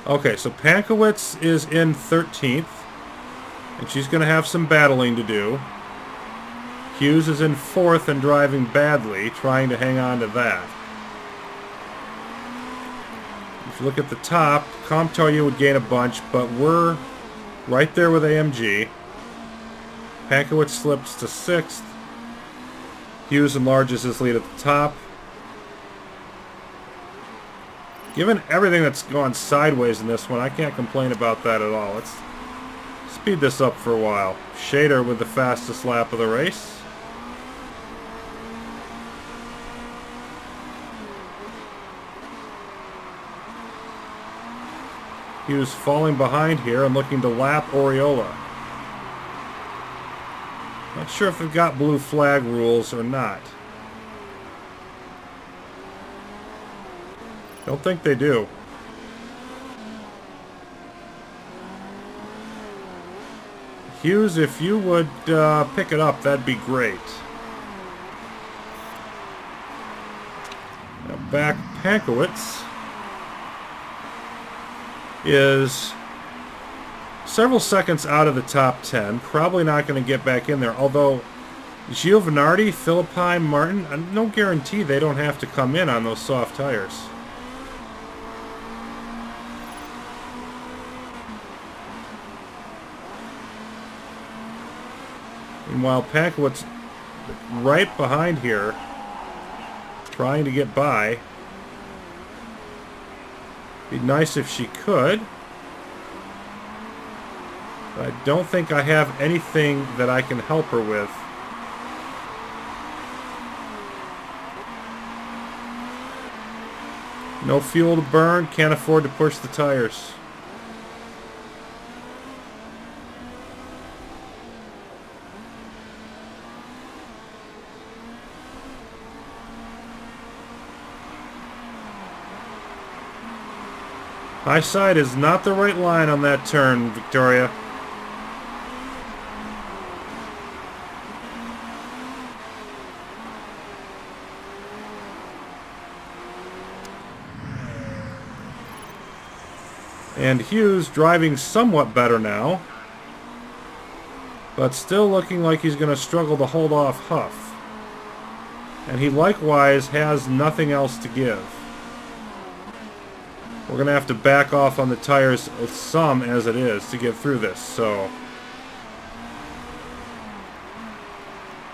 Okay, so Pankowitz is in 13th, and she's going to have some battling to do. Hughes is in 4th and driving badly, trying to hang on to that. If you look at the top, Comtoya would gain a bunch, but we're right there with AMG. Pankowitz slips to 6th. Hughes enlarges his lead at the top. Given everything that's gone sideways in this one, I can't complain about that at all. Let's speed this up for a while. Shader with the fastest lap of the race. Hughes falling behind here and looking to lap Oriola. Not sure if they've got blue flag rules or not. Don't think they do. Hughes, if you would pick it up, that'd be great. Now back, Pankowitz is several seconds out of the top 10. Probably not going to get back in there. Although Giovanardi, Philippi, Martin, no guarantee they don't have to come in on those soft tires. Meanwhile, Pankowitz right behind here, trying to get by. Be nice if she could. But I don't think I have anything that I can help her with. No fuel to burn, can't afford to push the tires. High side is not the right line on that turn, Victoria. And Hughes driving somewhat better now, but still looking like he's going to struggle to hold off Huff. And he likewise has nothing else to give. We're going to have to back off on the tires some as it is to get through this, so...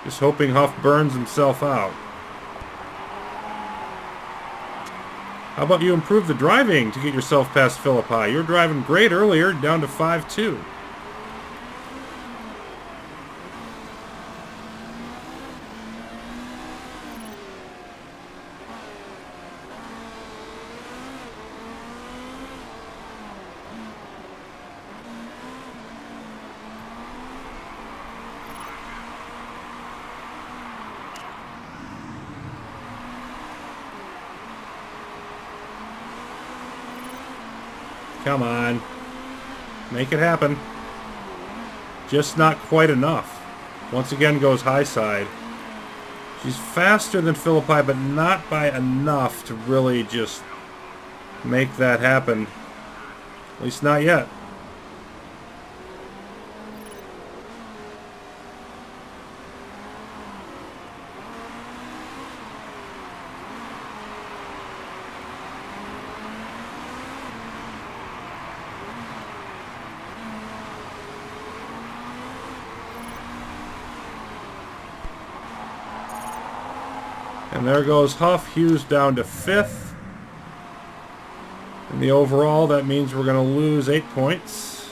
Just hoping Huff burns himself out. How about you improve the driving to get yourself past Philippi? You were driving great earlier, down to 5.2. Come on. Make it happen. Just not quite enough. Once again goes high side. She's faster than Philippi, but not by enough to really just make that happen. At least not yet. And there goes Huff. Hughes down to 5th. In the overall, that means we're going to lose 8 points.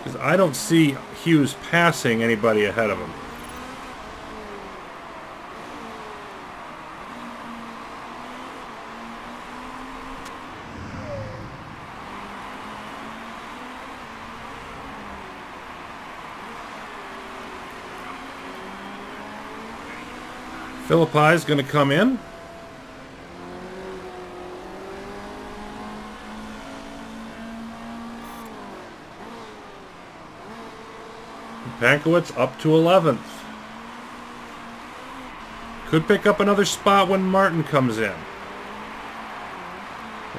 Because I don't see Hughes passing anybody ahead of him. Philippi is going to come in. Pankowitz up to 11th. Could pick up another spot when Martin comes in.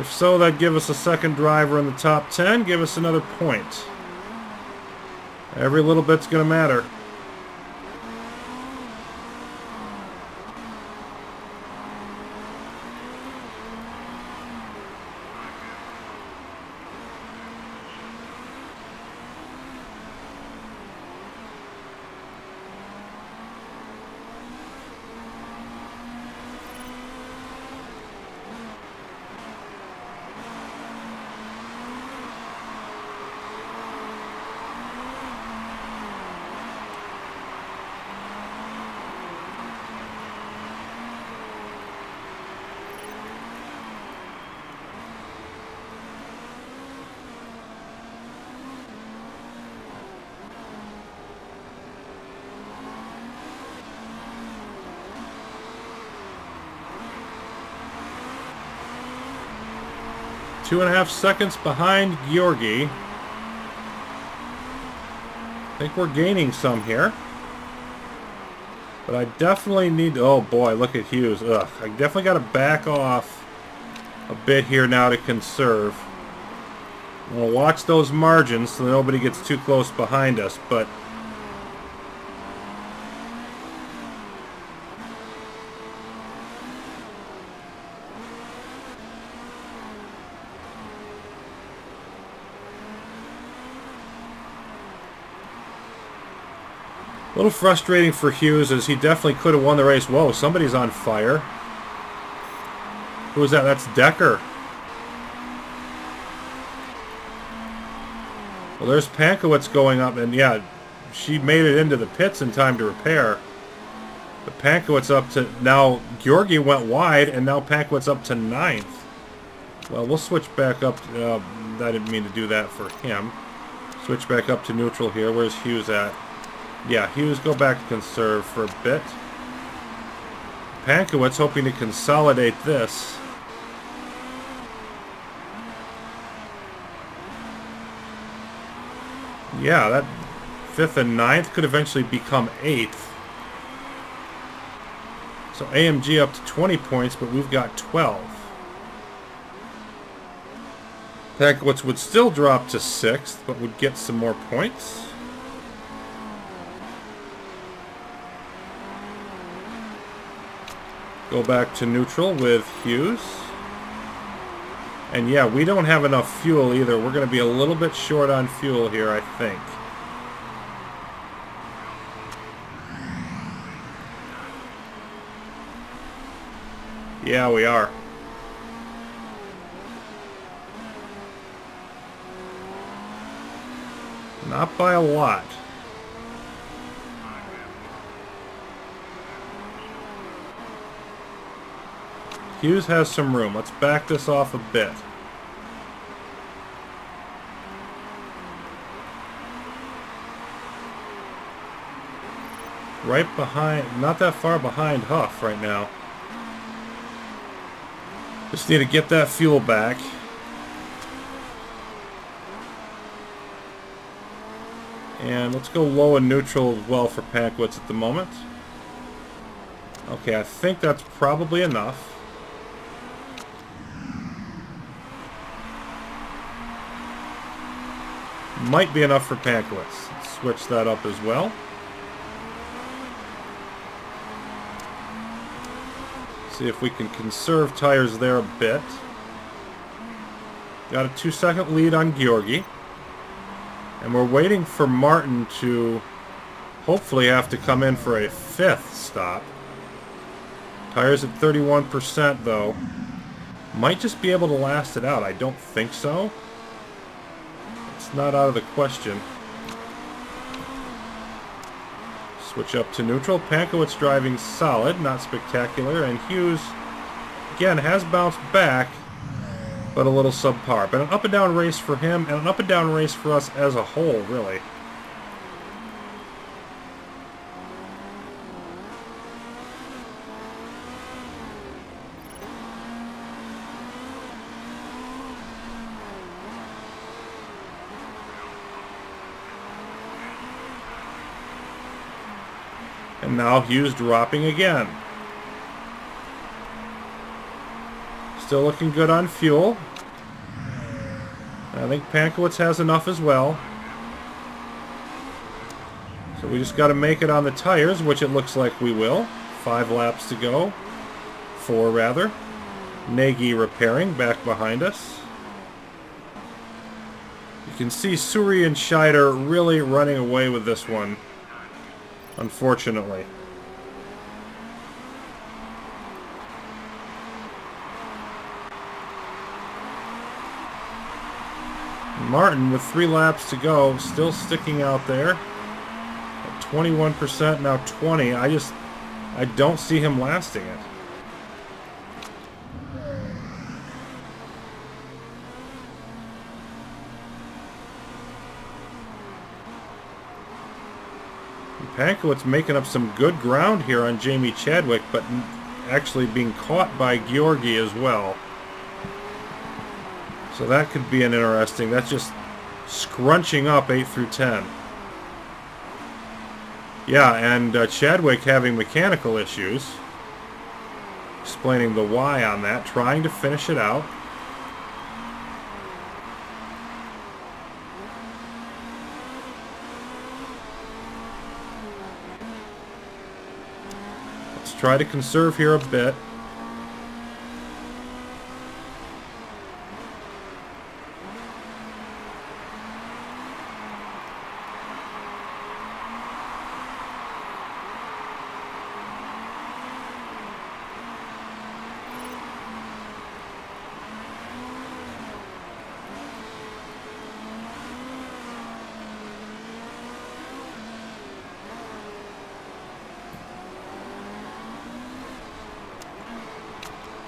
If so, that'd give us a second driver in the top 10, give us another point. Every little bit's going to matter. Two and a half seconds behind Georgi. I think we're gaining some here. But I definitely need... Oh boy, look at Hughes. Ugh, I definitely got to back off a bit here now to conserve. We'll watch those margins so nobody gets too close behind us, but... a little frustrating for Hughes as he definitely could have won the race. Whoa, somebody's on fire. Who is that? That's Decker. Well, there's Pankowitz going up, and yeah, she made it into the pits in time to repair. But Pankowitz up to... Now, Georgi went wide, and now Pankowitz up to 9th. Well, we'll switch back up. I didn't mean to do that for him. Switch back up to neutral here. Where's Hughes at? Yeah, Hughes, go back to conserve for a bit. Pankowitz hoping to consolidate this. Yeah, that 5th and 9th could eventually become 8th. So AMG up to 20 points, but we've got 12. Pankowitz would still drop to 6th, but would get some more points. Go back to neutral with Hughes. And yeah, we don't have enough fuel either. We're going to be a little bit short on fuel here, I think. Yeah, we are. Not by a lot. Hughes has some room. Let's back this off a bit. Right behind, not that far behind Huff right now. Just need to get that fuel back. And let's go low and neutral as well for Pankowitz at the moment. Okay, I think that's probably enough. Might be enough for Pankowitz. Let's switch that up as well. See if we can conserve tires there a bit. Got a 2-second lead on Georgi. And we're waiting for Martin to hopefully have to come in for a 5th stop. Tires at 31% though. Might just be able to last it out. I don't think so. It's not out of the question. Switch up to neutral. Pankowitz driving solid, not spectacular. And Hughes, again, has bounced back, but a little subpar. But an up and down race for him, and an up and down race for us as a whole, really. And now Hughes dropping again. Still looking good on fuel. I think Pankowitz has enough as well. So we just got to make it on the tires, which it looks like we will. 5 laps to go. 4 rather. Nagy repairing back behind us. You can see Suri and Scheider really running away with this one, unfortunately. Martin with 3 laps to go, still sticking out there at 21%, now 20. I don't see him lasting it. Pankowitz making up some good ground here on Jamie Chadwick, but actually being caught by Georgi as well. So that could be an interesting. That's just scrunching up 8 through 10. Yeah, and Chadwick having mechanical issues. Explaining the why on that, trying to finish it out. Let's try to conserve here a bit.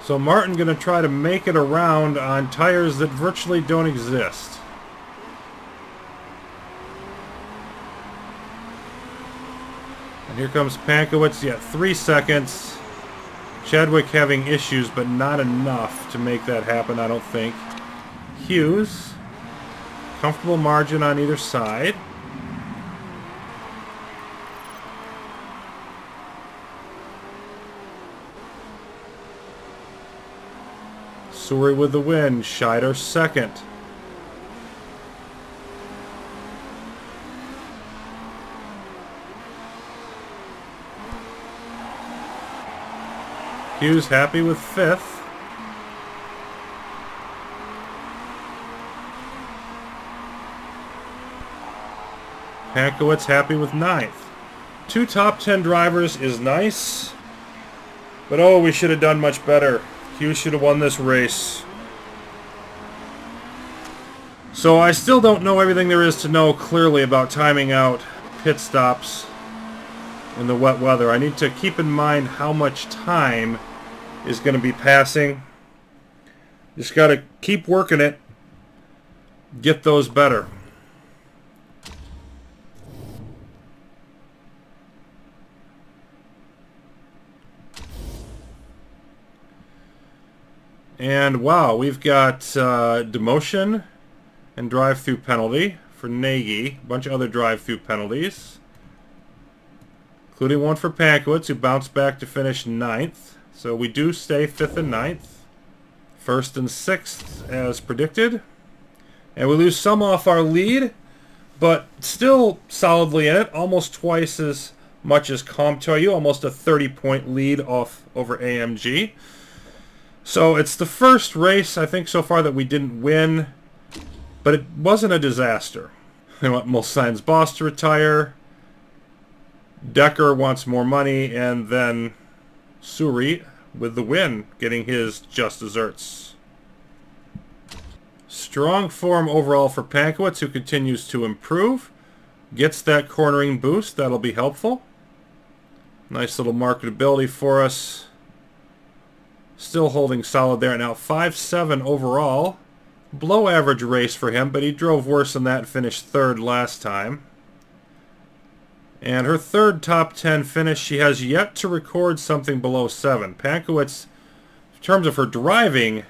So Martin going to try to make it around on tires that virtually don't exist. And here comes Pankowitz, yeah, 3 seconds. Chadwick having issues, but not enough to make that happen, I don't think. Hughes, comfortable margin on either side. Suri with the win. Scheider second. Hughes happy with 5th. Pankowitz happy with 9th. 2 top 10 drivers is nice, but oh, we should have done much better. Hughes should have won this race. So I still don't know everything there is to know clearly about timing out pit stops in the wet weather. I need to keep in mind how much time is going to be passing. Just got to keep working it, get those better. And wow, we've got demotion and drive-through penalty for Nagy. A bunch of other drive-through penalties, including one for Pankowitz, who bounced back to finish 9th. So we do stay 5th and 9th. 1st and 6th as predicted. And we lose some off our lead, but still solidly in it. Almost twice as much as ComToyu, almost a 30-point lead off over AMG. So it's the first race, I think, so far that we didn't win, but it wasn't a disaster. They want Mulsanne's boss to retire. Decker wants more money, and then Suri with the win, getting his just desserts. Strong form overall for Pankowitz, who continues to improve. Gets that cornering boost, that'll be helpful. Nice little marketability for us. Still holding solid there. Now 5.7 overall. Below average race for him, but he drove worse than that and finished 3rd last time. And her 3rd top 10 finish, she has yet to record something below 7. Pankowitz, in terms of her driving,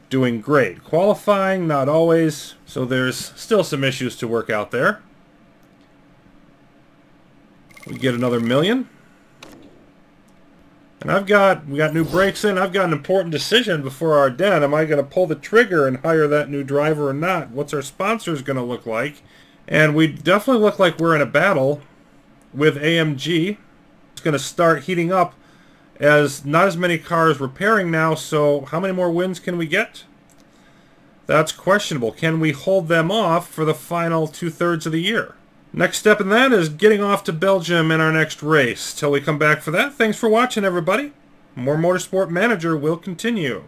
doing great. Qualifying, not always, so there's still some issues to work out there. We get another million. And we got new brakes in. I've got an important decision before Ardennes. Am I going to pull the trigger and hire that new driver or not? What's our sponsors going to look like? And we definitely look like we're in a battle with AMG. It's going to start heating up as not as many cars repairing now, so how many more wins can we get? That's questionable. Can we hold them off for the final 2/3 of the year? Next step in that is getting off to Belgium in our next race. Till we come back for that, thanks for watching, everybody. More Motorsport Manager will continue.